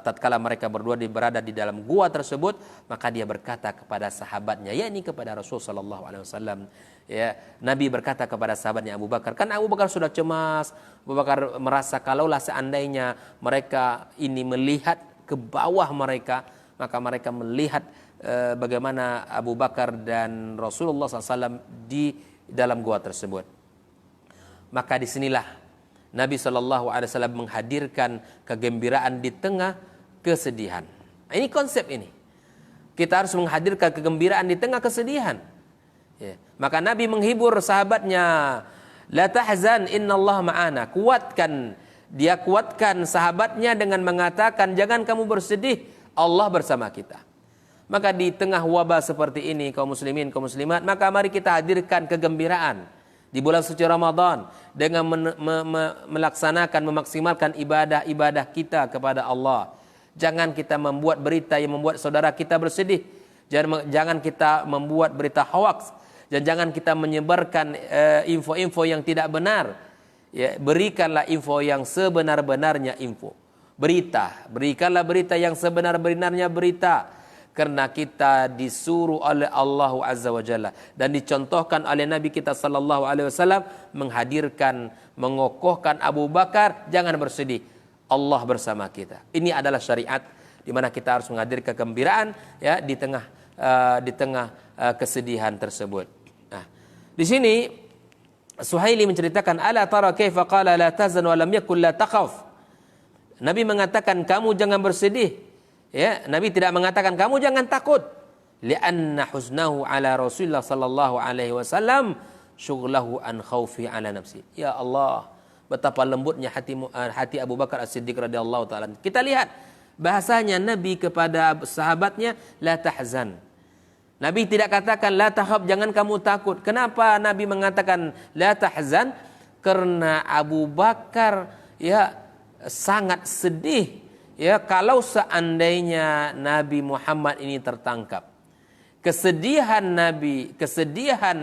Tatkala mereka berdua berada di dalam gua tersebut, maka dia berkata kepada sahabatnya, yakni kepada Rasul sallallahu alaihi wasallam, ya, Nabi berkata kepada sahabatnya Abu Bakar, kan Abu Bakar sudah cemas. Abu Bakar merasa kalaulah seandainya mereka ini melihat ke bawah mereka, maka mereka melihat bagaimana Abu Bakar dan Rasulullah SAW di dalam gua tersebut. Maka disinilah Nabi SAW menghadirkan kegembiraan di tengah kesedihan. Ini konsep ini. Kita harus menghadirkan kegembiraan di tengah kesedihan. Ya. Maka Nabi menghibur sahabatnya, la tahzan innallaha ma'ana. Dia kuatkan sahabatnya dengan mengatakan, jangan kamu bersedih, Allah bersama kita. Maka di tengah wabah seperti ini, kaum muslimin, kaum muslimat, maka mari kita hadirkan kegembiraan di bulan suci Ramadan dengan melaksanakan, memaksimalkan ibadah-ibadah kita kepada Allah. Jangan kita membuat berita yang membuat saudara kita bersedih. Jangan kita membuat berita hoax, dan jangan kita menyebarkan info-info yang tidak benar. Ya, berikanlah info yang sebenar-benarnya info. Berikanlah berita yang sebenar-benarnya berita. Karena kita disuruh oleh Allah Azza wa Jalla dan dicontohkan oleh Nabi kita sallallahu alaihi wasallam menghadirkan, mengokohkan Abu Bakar, jangan bersedih. Allah bersama kita. Ini adalah syariat di mana kita harus menghadirkan kegembiraan ya di tengah kesedihan tersebut. Nah, di sini Suhaili menceritakan, ala tara kaifa qala la tahzan wa lam yakul la takhaf. Nabi mengatakan kamu jangan bersedih. Ya, Nabi tidak mengatakan kamu jangan takut. Lianna huznahu ala Rasulullah sallallahu alaihi wasallam syughlahu an khaufi ala nafsi. Ya Allah, betapa lembutnya hati Abu Bakar As-Siddiq radhiyallahu taala. Kita lihat bahasanya Nabi kepada sahabatnya, la tahzan. Nabi tidak katakan la takhaf, jangan kamu takut. Kenapa Nabi mengatakan la tahzan? Karena Abu Bakar ya sangat sedih ya kalau seandainya Nabi Muhammad ini tertangkap. Kesedihan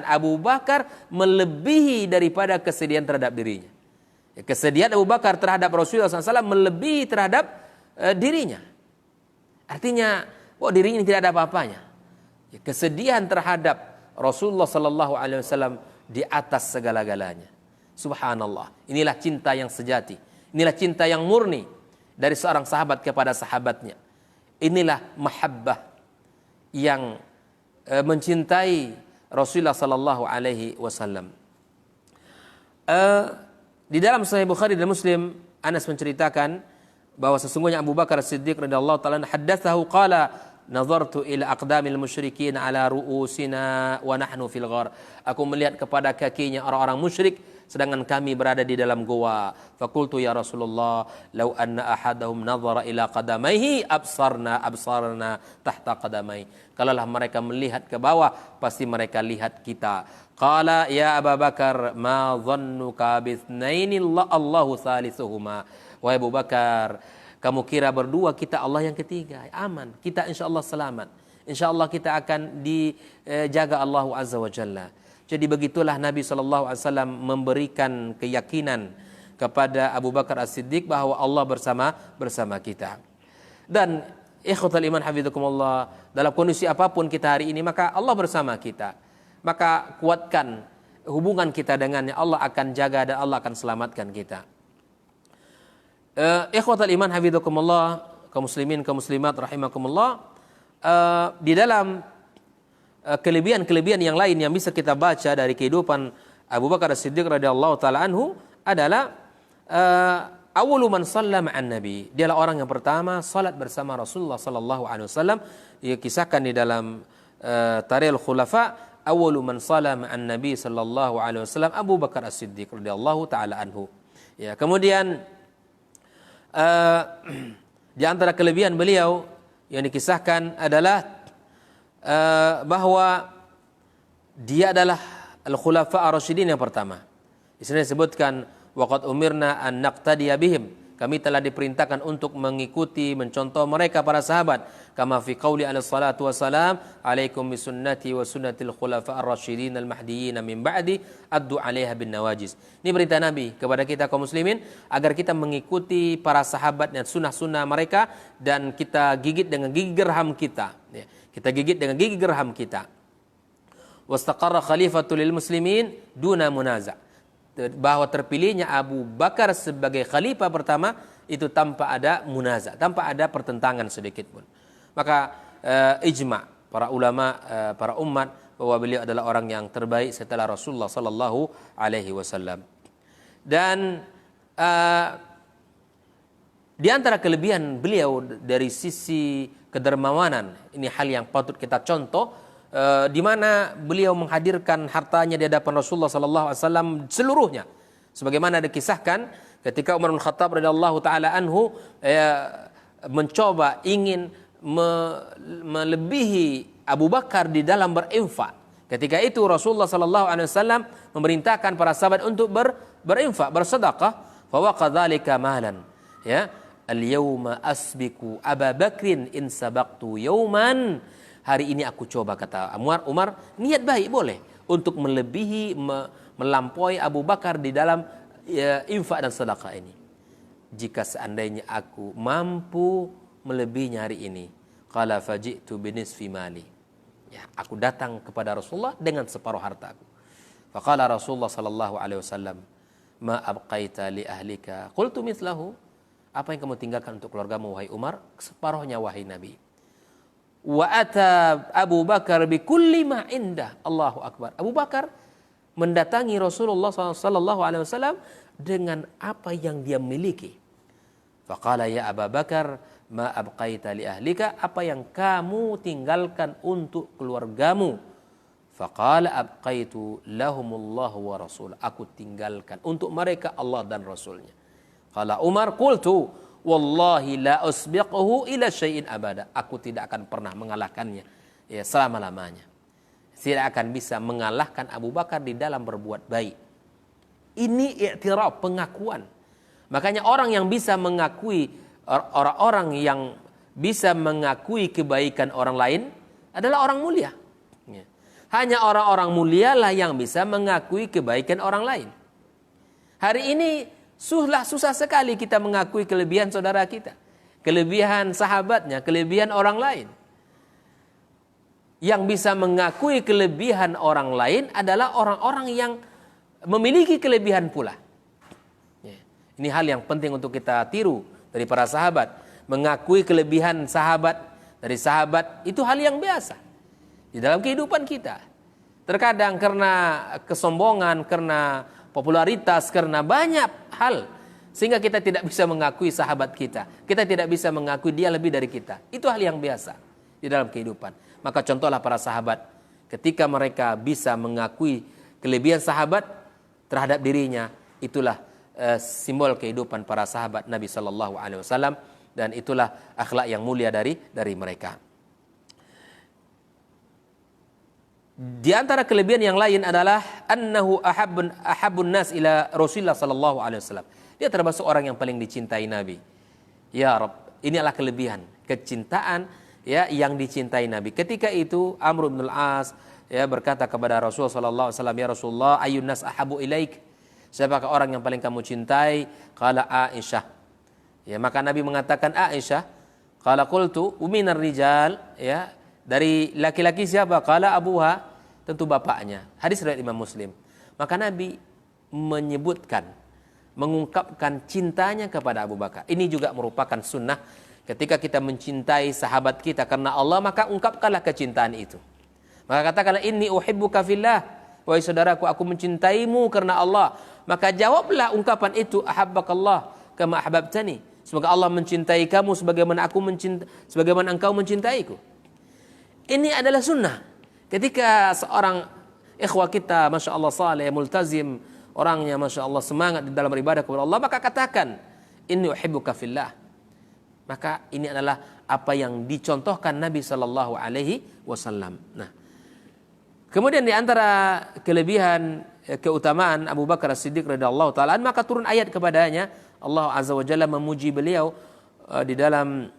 Abu Bakar melebihi daripada kesedihan terhadap dirinya. Kesedihan Abu Bakar terhadap Rasulullah SAW melebihi terhadap dirinya. Artinya, dirinya tidak ada apa-apanya. Kesedihan terhadap Rasulullah SAW di atas segala-galanya. Subhanallah. Inilah cinta yang sejati. Inilah cinta yang murni dari seorang sahabat kepada sahabatnya. Inilah mahabbah yang mencintai Rasulullah sallallahu alaihi wasallam. Di dalam Sahih Bukhari dan Muslim, Anas menceritakan bahwa sesungguhnya Abu Bakar As-Siddiq radhiyallahu taala haddatsahu qala nazartu ila aqdamil musyrikin ala ru'usina wa nahnu fil ghar. Aku melihat kepada kakinya orang-orang musyrik sedangkan kami berada di dalam goa. Fakultu ya Rasulullah, law anna ahadahum nazara ila qadamaihi absarna tahta qadamai. Kalaulah mereka melihat ke bawah, pasti mereka lihat kita. Qala ya Abu Bakar, ma dhannuka bithnaini Allahu thalithuhuma. Wahai Abu Bakar, kamu kira berdua, kita Allah yang ketiga. Aman, kita insyaallah selamat. Insyaallah kita akan dijaga Allah Azza wa Jalla. Jadi begitulah Nabi SAW memberikan keyakinan kepada Abu Bakar As-Siddiq bahwa Allah bersama kita. Dan ikhwatal iman hafizakumullah, dalam kondisi apapun kita hari ini, maka Allah bersama kita. Maka kuatkan hubungan kita dengannya, Allah akan jaga dan Allah akan selamatkan kita. Ikhwatal iman hafizakumullah, kaum muslimin, kaum muslimat rahimakumullah, di dalam kelebihan-kelebihan yang lain yang bisa kita baca dari kehidupan Abu Bakar As-Siddiq radhiyallahu taala anhu adalah awwalu man shalla ma'an nabi. Dialah orang yang pertama salat bersama Rasulullah sallallahu alaihi wasallam. Ia kisahkan di dalam Tarikhul Khulafa, awwalu man shalla ma'an nabi sallallahu alaihi wasallam Abu Bakar As-Siddiq radhiyallahu taala anhu. Ya, kemudian di antara kelebihan beliau yang dikisahkan adalah bahwa dia adalah al-khulafa ar-rasyidin yang pertama. Di sini disebutkan waqad umirna an naqtadiya bihim. Kami telah diperintahkan untuk mengikuti, mencontoh mereka para sahabat. Kama fi qauli alaihi salatu wassalam, alaikum bisunnati wa sunnatil khulafa ar-rasyidin al-mahdiyyin min ba'di addu 'alaiha bin nawajis. Ini perintah Nabi kepada kita kaum muslimin agar kita mengikuti para sahabat dan sunnah-sunnah mereka dan kita gigit dengan gigi gerham kita. Ya. Kita gigit dengan gigi gerham kita. Wastaqarra khalifatul lil muslimin duna munaza'. Bahwa terpilihnya Abu Bakar sebagai khalifah pertama itu tanpa ada munaza', tanpa ada pertentangan sedikit pun. Maka ijma' para ulama, para umat bahwa beliau adalah orang yang terbaik setelah Rasulullah sallallahu alaihi wasallam. Dan di antara kelebihan beliau dari sisi kedermawanan, ini hal yang patut kita contoh, di mana beliau menghadirkan hartanya di hadapan Rasulullah sallallahu alaihi wasallam seluruhnya. Sebagaimana dikisahkan ketika Umar bin Khattab radhiyallahu taala anhu mencoba ingin melebihi Abu Bakar di dalam berinfak. Ketika itu Rasulullah sallallahu alaihi wasallam memerintahkan para sahabat untuk berinfak, bersedekah, fa waqadzalika malan. Ya, al-yauma asbiku Abu Bakrin in sabaqtu yauman. hari ini aku coba, kata Umar, niat baik boleh untuk melebihi, melampaui Abu Bakar di dalam infak dan sedekah ini. Jika seandainya aku mampu melebihinya hari ini, qala faji'tu binisfi mali. Ya, aku datang kepada Rasulullah dengan separuh hartaku. Faqala Rasulullah sallallahu alaihi wasallam, ma abqaita li ahlika? Qultu mithlahu. Apa yang kamu tinggalkan untuk keluargamu wahai Umar? Separuhnya wahai Nabi. Wa ata Abu Bakar bi kulli ma indah. Allahu akbar. Abu Bakar mendatangi Rasulullah sallallahu alaihi wasallam dengan apa yang dia miliki. Faqala ya Abu Bakar, ma abqaita li ahlika? Apa yang kamu tinggalkan untuk keluargamu? Faqala abqaitu lahumullah wa rasul. Aku tinggalkan untuk mereka Allah dan Rasulnya. Qala Umar, qultu wallahi la usbiquhu ila syai'in abada. Aku tidak akan pernah mengalahkannya ya selama-lamanya. Tidak akan bisa mengalahkan Abu Bakar di dalam berbuat baik. Ini i'tiraf, pengakuan. Makanya orang yang bisa mengakui, orang-orang yang bisa mengakui kebaikan orang lain adalah orang mulia. Hanya orang-orang mulialah yang bisa mengakui kebaikan orang lain. Hari ini susah sekali kita mengakui kelebihan saudara kita, kelebihan sahabatnya, kelebihan orang lain. Yang bisa mengakui kelebihan orang lain adalah orang-orang yang memiliki kelebihan pula. Ini hal yang penting untuk kita tiru dari para sahabat. Mengakui kelebihan sahabat dari sahabat itu hal yang biasa di dalam kehidupan kita. Terkadang karena kesombongan, karena popularitas, karena banyak hal, sehingga kita tidak bisa mengakui sahabat kita. Kita tidak bisa mengakui dia lebih dari kita. Itu hal yang biasa di dalam kehidupan. Maka contohlah para sahabat, ketika mereka bisa mengakui kelebihan sahabat terhadap dirinya, itulah simbol kehidupan para sahabat Nabi Sallallahu Alaihi Wasallam, dan itulah akhlak yang mulia dari mereka. Di antara kelebihan yang lain adalah annahu ahabbun nas ila Rasulullah sallallahu alaihi wasallam. Dia termasuk orang yang paling dicintai Nabi. Ya Rabb, ini adalah kelebihan, kecintaan ya yang dicintai Nabi. Ketika itu Amr bin al-As ya berkata kepada Rasulullah sallallahu alaihi wasallam, "Ya Rasulullah, ayyun nas ahabbu ilaik?" Siapakah orang yang paling kamu cintai? Qala Aisyah. Ya, maka Nabi mengatakan Aisyah. Qala qultu minar rijal, ya, dari laki-laki siapa? Qala abuha, tentu bapaknya. Hadis riwayat Imam Muslim. Maka Nabi menyebutkan, mengungkapkan cintanya kepada Abu Bakar. Ini juga merupakan sunnah. Ketika kita mencintai sahabat kita karena Allah, maka ungkapkanlah kecintaan itu. Maka katakanlah inni uhibbuka fillah, wahai saudaraku, aku mencintaimu karena Allah. Maka jawablah ungkapan itu, ahabbakallah kama ahbabtani. Semoga Allah mencintai kamu sebagaimana sebagaimana engkau mencintaiku. Ini adalah sunnah. Ketika seorang ikhwah kita, masya Allah saleh, multazim, orangnya masya Allah semangat di dalam beribadah kepada Allah, maka katakan inni uhibbuka fillah. Maka ini adalah apa yang dicontohkan Nabi Sallallahu Alaihi Wasallam. Nah, kemudian di antara kelebihan keutamaan Abu Bakar As-Siddiq radhiyallahu taala, maka turun ayat kepadanya. Allah Azza wa Jalla memuji beliau di dalam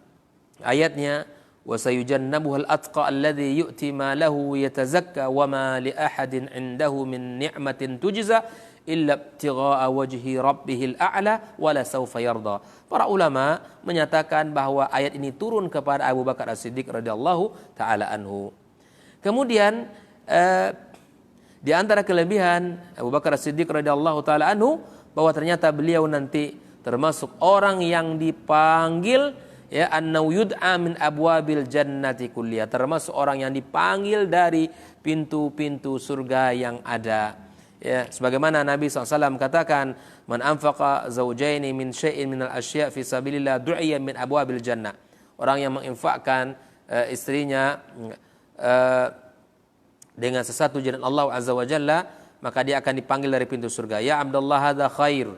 ayatnya, wa sayujannabuhal atqa alladhi yu'ti ma lahu yatazakka wa ma li ahadin 'indahu min ni'matin tujza illa ibtigha'a wajhi rabbihil a'la wa la sawfa yarda. Para ulama menyatakan bahwa ayat ini turun kepada Abu Bakar As-Siddiq radhiyallahu taala anhu. Kemudian di antara kelebihan Abu Bakar As-Siddiq radhiyallahu taala anhu, bahwa ternyata beliau nanti termasuk orang yang dipanggil ya annau yud'a min abwabil jannati kulliyah, termasuk orang yang dipanggil dari pintu-pintu surga yang ada. Ya, sebagaimana Nabi SAW katakan, man anfaqa zawjaini min syai'in minal asya' fi sabilillah du'iya min abwabil jannah. Orang yang menginfakkan istrinya dengan sesuatu jalan Allah Azza wa Jalla, maka dia akan dipanggil dari pintu surga. Ya Abdullah, hadza khair.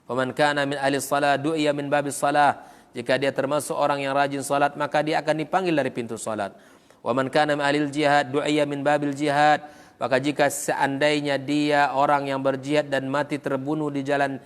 Faman kana min ahli shalah du'iya min babis salah. Jika dia termasuk orang yang rajin salat, maka dia akan dipanggil dari pintu salat. Wa man kana min ahli jihad du'iya min babil jihad. Maka jika seandainya dia orang yang berjihad dan mati terbunuh di jalan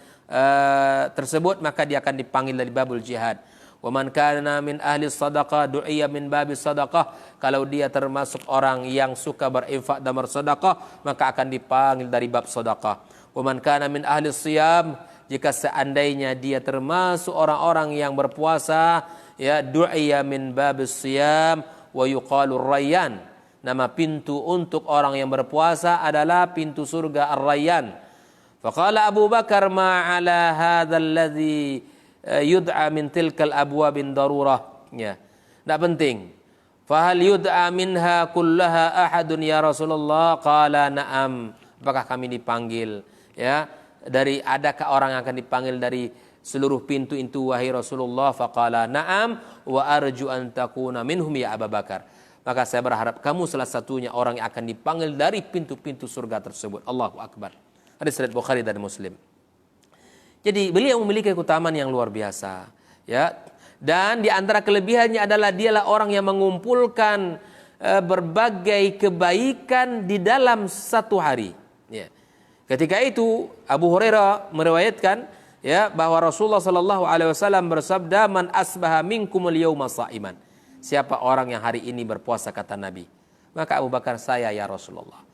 tersebut, maka dia akan dipanggil dari babul jihad. Wa man kana min ahli sadaqah du'iya min babi sadaqah. Kalau dia termasuk orang yang suka berinfak dan bersedekah, maka akan dipanggil dari bab sedekah. Wa man kana min ahli siyam, jika seandainya dia termasuk orang-orang yang berpuasa, ya du'iya min babis siyam wa yuqalu rayyan. Nama pintu untuk orang yang berpuasa adalah pintu surga Ar-Rayyan. Faqala Abu Bakar ma ala hadzal ladzi yud'a min tilkal abwabin darurah. Ya. Tidak penting. Fahal yud'a minha kullaha ahadun ya Rasulullah? Qala na'am. Apakah kami dipanggil? Ya. Dari adakah orang yang akan dipanggil dari seluruh pintu itu wahai Rasulullah? Faqala na'am wa arju an takuna minhum ya Abu Bakar. Maka saya berharap kamu salah satunya orang yang akan dipanggil dari pintu-pintu surga tersebut. Allahu Akbar. Hadis riwayat Bukhari dan Muslim. Jadi beliau memiliki keutamaan yang luar biasa, ya. Dan di antara kelebihannya adalah dialah orang yang mengumpulkan berbagai kebaikan di dalam satu hari. Ya. Ketika itu Abu Hurairah meriwayatkan, ya, bahwa Rasulullah sallallahu alaihi wasallam bersabda, "Man asbaha minkumul yauma sha'iman." Siapa orang yang hari ini berpuasa, kata Nabi. Maka Abu Bakar, saya ya Rasulullah.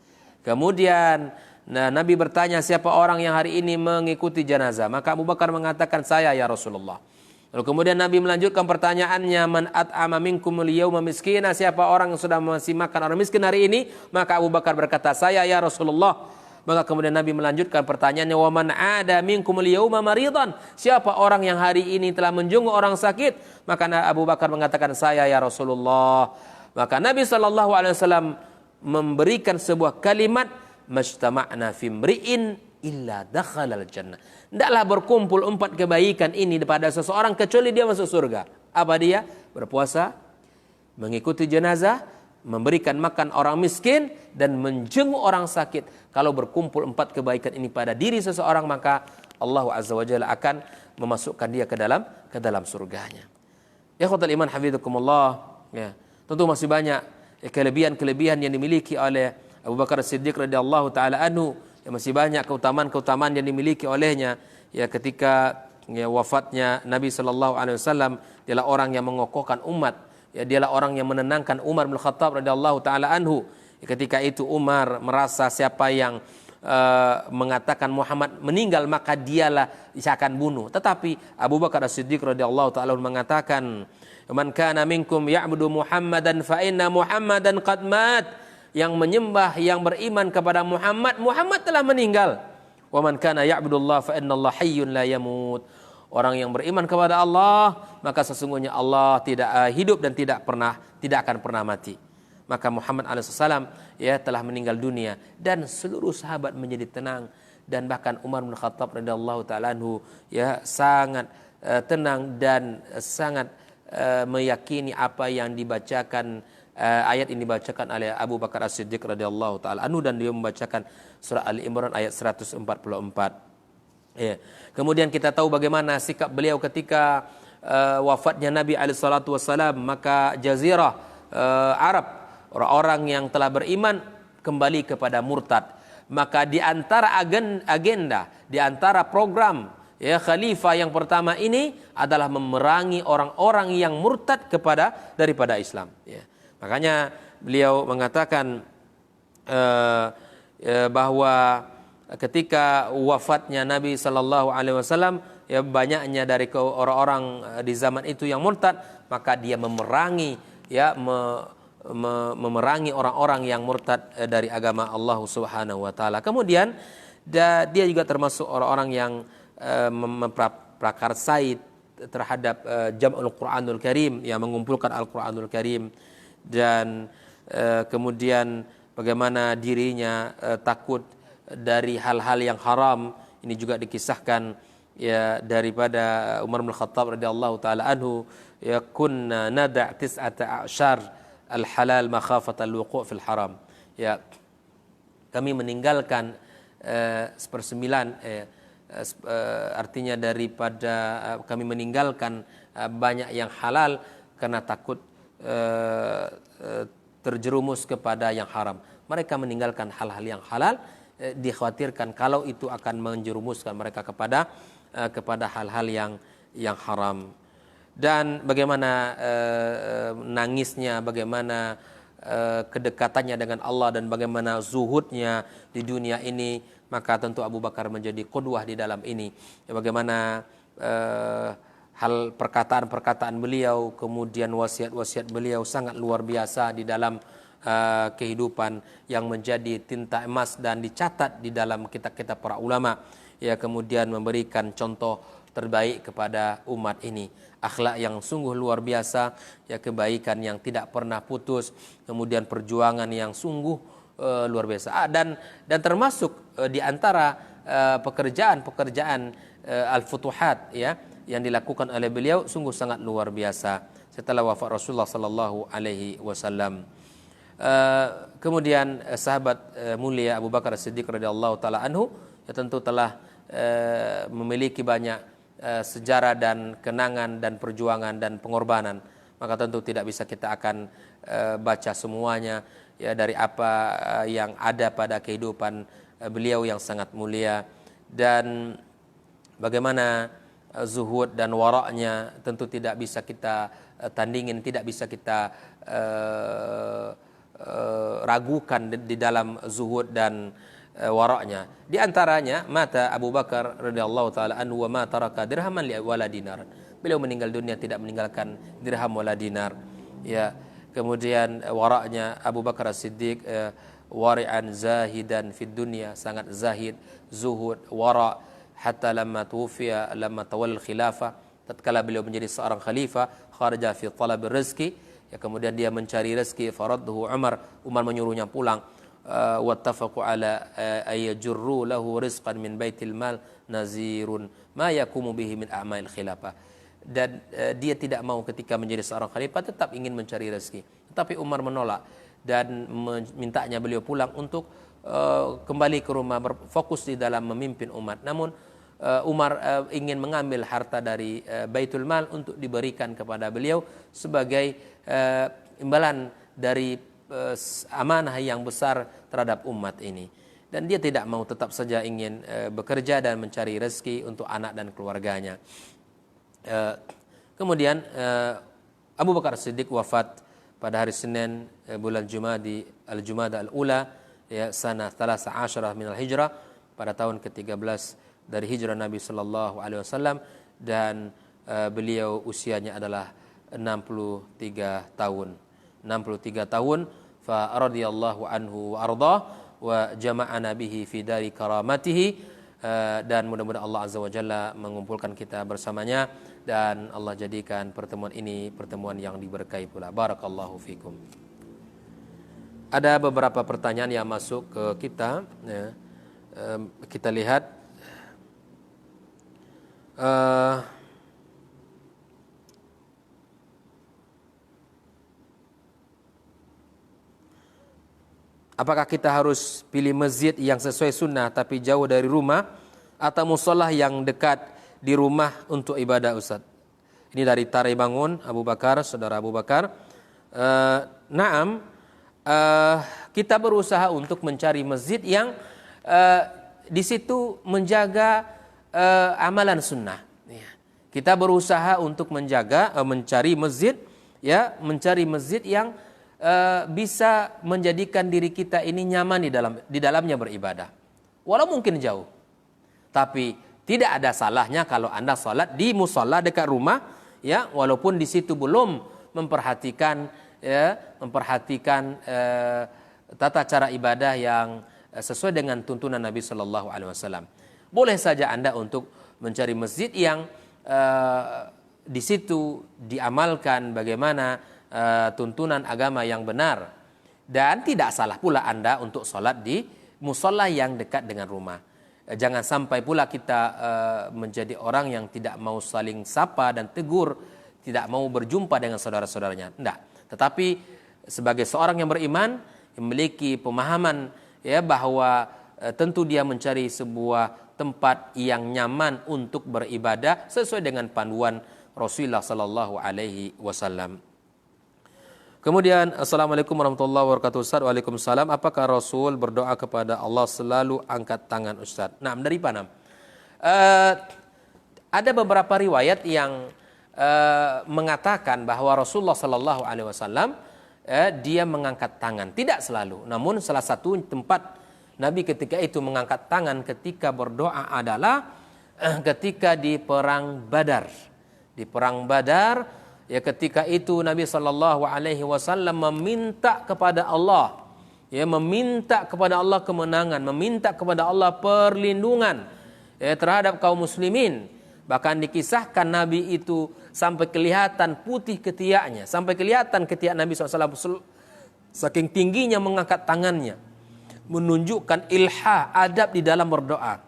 Kemudian Nabi bertanya, siapa orang yang hari ini mengikuti jenazah? Maka Abu Bakar mengatakan, saya ya Rasulullah. Lalu kemudian Nabi melanjutkan pertanyaannya, man at'ama minkumul yauma miskina, siapa orang yang sudah masih makan orang miskin hari ini? Maka Abu Bakar berkata, saya ya Rasulullah. Maka kemudian Nabi melanjutkan pertanyaannya, wa man ada minkumul yauma maridan, siapa orang yang hari ini telah menjenguk orang sakit? Maka Abu Bakar mengatakan, saya ya Rasulullah. Maka Nabi SAW memberikan sebuah kalimat, majtama'na fi mri'in illa dakhalal jannah. Tidaklah berkumpul 4 kebaikan ini pada seseorang kecuali dia masuk surga. Apa dia? Berpuasa, mengikuti jenazah, memberikan makan orang miskin, dan menjenguk orang sakit. Kalau berkumpul 4 kebaikan ini pada diri seseorang, maka Allah Azza wa Jalla akan memasukkan dia ke dalam surganya. Ikhwatul iman hafizakumullah, ya. Tentu masih banyak kelebihan-kelebihan yang dimiliki oleh Abu Bakar As-Siddiq radhiyallahu taala anhu. Ya, masih banyak keutamaan-keutamaan yang dimiliki olehnya. Ya, ketika wafatnya Nabi sallallahu alaihi wasallam, dialah orang yang mengokohkan umat. Ya, dialah orang yang menenangkan Umar bin Khattab radhiyallahu taala anhu. Ketika itu Umar merasa siapa yang mengatakan Muhammad meninggal, maka dialah yang akan bunuh. Tetapi Abu Bakar As-Siddiq radhiyallahu taala mengatakan, "Man kana minkum ya'budu Muhammadan fa inna Muhammadan qad mat." Yang menyembah, yang beriman kepada Muhammad, Muhammad telah meninggal. "Wa man kana ya'budullah fa innallaha hayyun la yamut." Orang yang beriman kepada Allah, maka sesungguhnya Allah tidak hidup dan tidak akan pernah mati. Maka Muhammad alaihissalam, ya, telah meninggal dunia, dan seluruh sahabat menjadi tenang, dan bahkan Umar bin Khattab radhiyallahu taala anhu, ya, sangat tenang dan sangat meyakini apa yang dibacakan, ayat ini dibacakan oleh Abu Bakar As-Siddiq radhiyallahu taala anhu, dan dia membacakan surah Ali Imran ayat 144. Ya. Kemudian kita tahu bagaimana sikap beliau ketika wafatnya Nabi alaihi salatu wasallam, maka jazirah Arab, orang-orang yang telah beriman kembali kepada murtad. Maka di antara agenda, di antara program, ya, khalifah yang pertama ini adalah memerangi orang-orang yang murtad daripada Islam. Ya. Makanya beliau mengatakan bahwa ketika wafatnya Nabi Sallallahu Alaihi Wasallam, ya, banyaknya dari orang-orang di zaman itu yang murtad, maka dia memerangi, ya, memerangi orang-orang yang murtad dari agama Allah Subhanahu Wa Taala. Kemudian dia juga termasuk orang-orang yang memprakarsai terhadap Jam'ul Quranul Karim, yang mengumpulkan Al-Quranul Karim, dan kemudian bagaimana dirinya takut dari hal-hal yang haram. Ini juga dikisahkan, ya, daripada Umar bin Khattab radhiyallahu taala anhu, ya, kunna nada' tis'ata a'syar al-halal makhafata al-wuqu' fil haram. Ya, kami meninggalkan 1/9, artinya daripada kami meninggalkan banyak yang halal karena takut terjerumus kepada yang haram. Mereka meninggalkan hal-hal yang halal, dikhawatirkan kalau itu akan menjerumuskan mereka kepada hal-hal yang haram. dan bagaimana nangisnya, bagaimana kedekatannya dengan Allah, dan bagaimana zuhudnya di dunia ini, maka tentu Abu Bakar menjadi qudwah di dalam ini. Ya, bagaimana hal perkataan-perkataan beliau, kemudian wasiat-wasiat beliau sangat luar biasa di dalam kehidupan yang menjadi tinta emas dan dicatat di dalam kitab-kitab para ulama. Ya, kemudian memberikan contoh terbaik kepada umat ini, akhlak yang sungguh luar biasa, ya, kebaikan yang tidak pernah putus, kemudian perjuangan yang sungguh luar biasa, dan termasuk di antara pekerjaan al-futuhat, ya, yang dilakukan oleh beliau sungguh sangat luar biasa setelah wafat Rasulullah sallallahu alaihi wasallam. Kemudian sahabat mulia Abu Bakar As-Siddiq radhiyallahu taala anhu, ya, tentu telah memiliki banyak sejarah dan kenangan dan perjuangan dan pengorbanan, maka tentu tidak bisa kita akan baca semuanya, ya, dari apa yang ada pada kehidupan beliau yang sangat mulia, dan bagaimana zuhud dan waraknya tentu tidak bisa kita tandingin, tidak bisa kita ragukan di dalam zuhud dan waraknya. Di antaranya mata Abu Bakar radhiyallahu taala anhu wa ma taraka dirhaman wala dinar. Beliau meninggal dunia tidak meninggalkan dirham wala dinar. Ya, kemudian waraknya Abu Bakar As-Siddiq wari'an zahidan fid dunya, sangat zahid, zuhud, wara, hatta lamma tuwfiya lamma tawal khilafah, tatkala beliau menjadi seorang khalifah, kharaja fi talab rizqi, ya, kemudian dia mencari rezeki, faradduhu Umar menyuruhnya pulang. Wattafaqu ala ayajurru lahu rizqan min baitil mal nazirun ma yakumu bihi min a'mail khilafah. Dan dia tidak mau ketika menjadi seorang khalifah tetap ingin mencari rezeki, tetapi Umar menolak dan memintanya beliau pulang untuk kembali ke rumah, berfokus di dalam memimpin umat. Namun Umar ingin mengambil harta dari Baitul Mal untuk diberikan kepada beliau sebagai imbalan dari amanah yang besar terhadap umat ini, dan dia tidak mau, tetap saja ingin bekerja dan mencari rezeki untuk anak dan keluarganya. Kemudian Abu Bakar Siddiq wafat pada hari Senin bulan Jumada al-Ula, ya, sanah 13 minal hijrah, pada tahun ke-13 dari hijrah Nabi sallallahu alaihi wasallam, dan beliau usianya adalah 63 tahun. Fa radhiyallahu anhu wa arda wa jama'ana bihi fi dari karamatihi, dan mudah-mudahan Allah azza wa jalla mengumpulkan kita bersamanya, dan Allah jadikan pertemuan ini pertemuan yang diberkahi pula. Barakallahu fikum. Ada beberapa pertanyaan yang masuk ke kita, ya. Kita lihat. Apakah kita harus pilih masjid yang sesuai sunnah tapi jauh dari rumah, atau musolah yang dekat di rumah untuk ibadah, Ustaz? Ini dari Tarai Bangun, Abu Bakar, saudara Abu Bakar. Naam, kita berusaha untuk mencari masjid yang di situ menjaga amalan sunnah. Kita berusaha untuk mencari masjid, ya, mencari masjid yang bisa menjadikan diri kita ini nyaman di dalamnya beribadah, walau mungkin jauh. Tapi tidak ada salahnya kalau Anda salat di musola dekat rumah, ya, walaupun di situ belum memperhatikan tata cara ibadah yang sesuai dengan tuntunan Nabi Shallallahu Alaihi Wasallam. Boleh saja Anda untuk mencari masjid yang di situ diamalkan bagaimana tuntunan agama yang benar, dan tidak salah pula Anda untuk sholat di musola yang dekat dengan rumah. Jangan sampai pula kita menjadi orang yang tidak mau saling sapa dan tegur, tidak mau berjumpa dengan saudara-saudaranya. Tidak. Tetapi sebagai seorang yang beriman, yang memiliki pemahaman, ya, bahwa tentu dia mencari sebuah tempat yang nyaman untuk beribadah sesuai dengan panduan Rasulullah Sallallahu Alaihi Wasallam. Kemudian, Assalamualaikum warahmatullahi wabarakatuh, Ustaz. Waalaikumsalam. Apakah Rasul berdoa kepada Allah selalu angkat tangan, Ustaz? Nah, dari mana? Ada beberapa riwayat yang mengatakan bahwa Rasulullah Sallallahu Alaihi Wasallam dia mengangkat tangan. Tidak selalu, namun salah satu tempat Nabi ketika itu mengangkat tangan ketika berdoa adalah ketika di perang Badar. Di perang Badar, ya ketika itu Nabi Sallallahu Alaihi Wasallam meminta kepada Allah, ya meminta kepada Allah kemenangan, meminta kepada Allah perlindungan ya, terhadap kaum muslimin. Bahkan dikisahkan Nabi itu sampai kelihatan putih ketiaknya, sampai kelihatan ketiak Nabi SAW saking tingginya mengangkat tangannya, menunjukkan ilha, adab di dalam berdoa.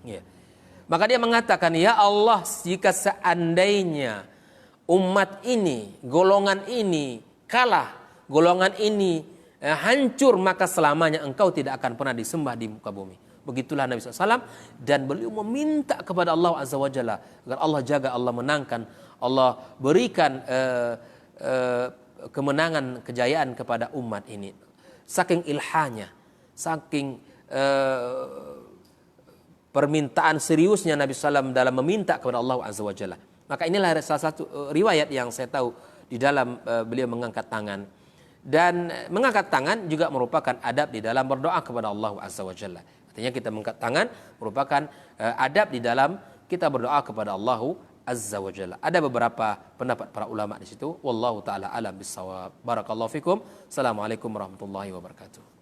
Ya. Maka dia mengatakan, ya Allah, jika seandainya umat ini, golongan ini kalah, golongan ini hancur, maka selamanya engkau tidak akan pernah disembah di muka bumi. Begitulah Nabi SAW, dan beliau meminta kepada Allah Azza wa Jalla agar Allah jaga, Allah menangkan, Allah berikan kemenangan, kejayaan kepada umat ini. Saking ilhanya, saking permintaan seriusnya Nabi SAW dalam meminta kepada Allah Azza wa Jalla. Maka inilah salah satu riwayat yang saya tahu di dalam beliau mengangkat tangan. Dan mengangkat tangan juga merupakan adab di dalam berdoa kepada Allah Azza wa Jalla. Artinya kita mengangkat tangan merupakan adab di dalam kita berdoa kepada Allah Azza wa Jalla. Ada beberapa pendapat para ulama di situ. Wallahu taala alam bissawab. Barakallahu fikum. Assalamualaikum warahmatullahi wabarakatuh.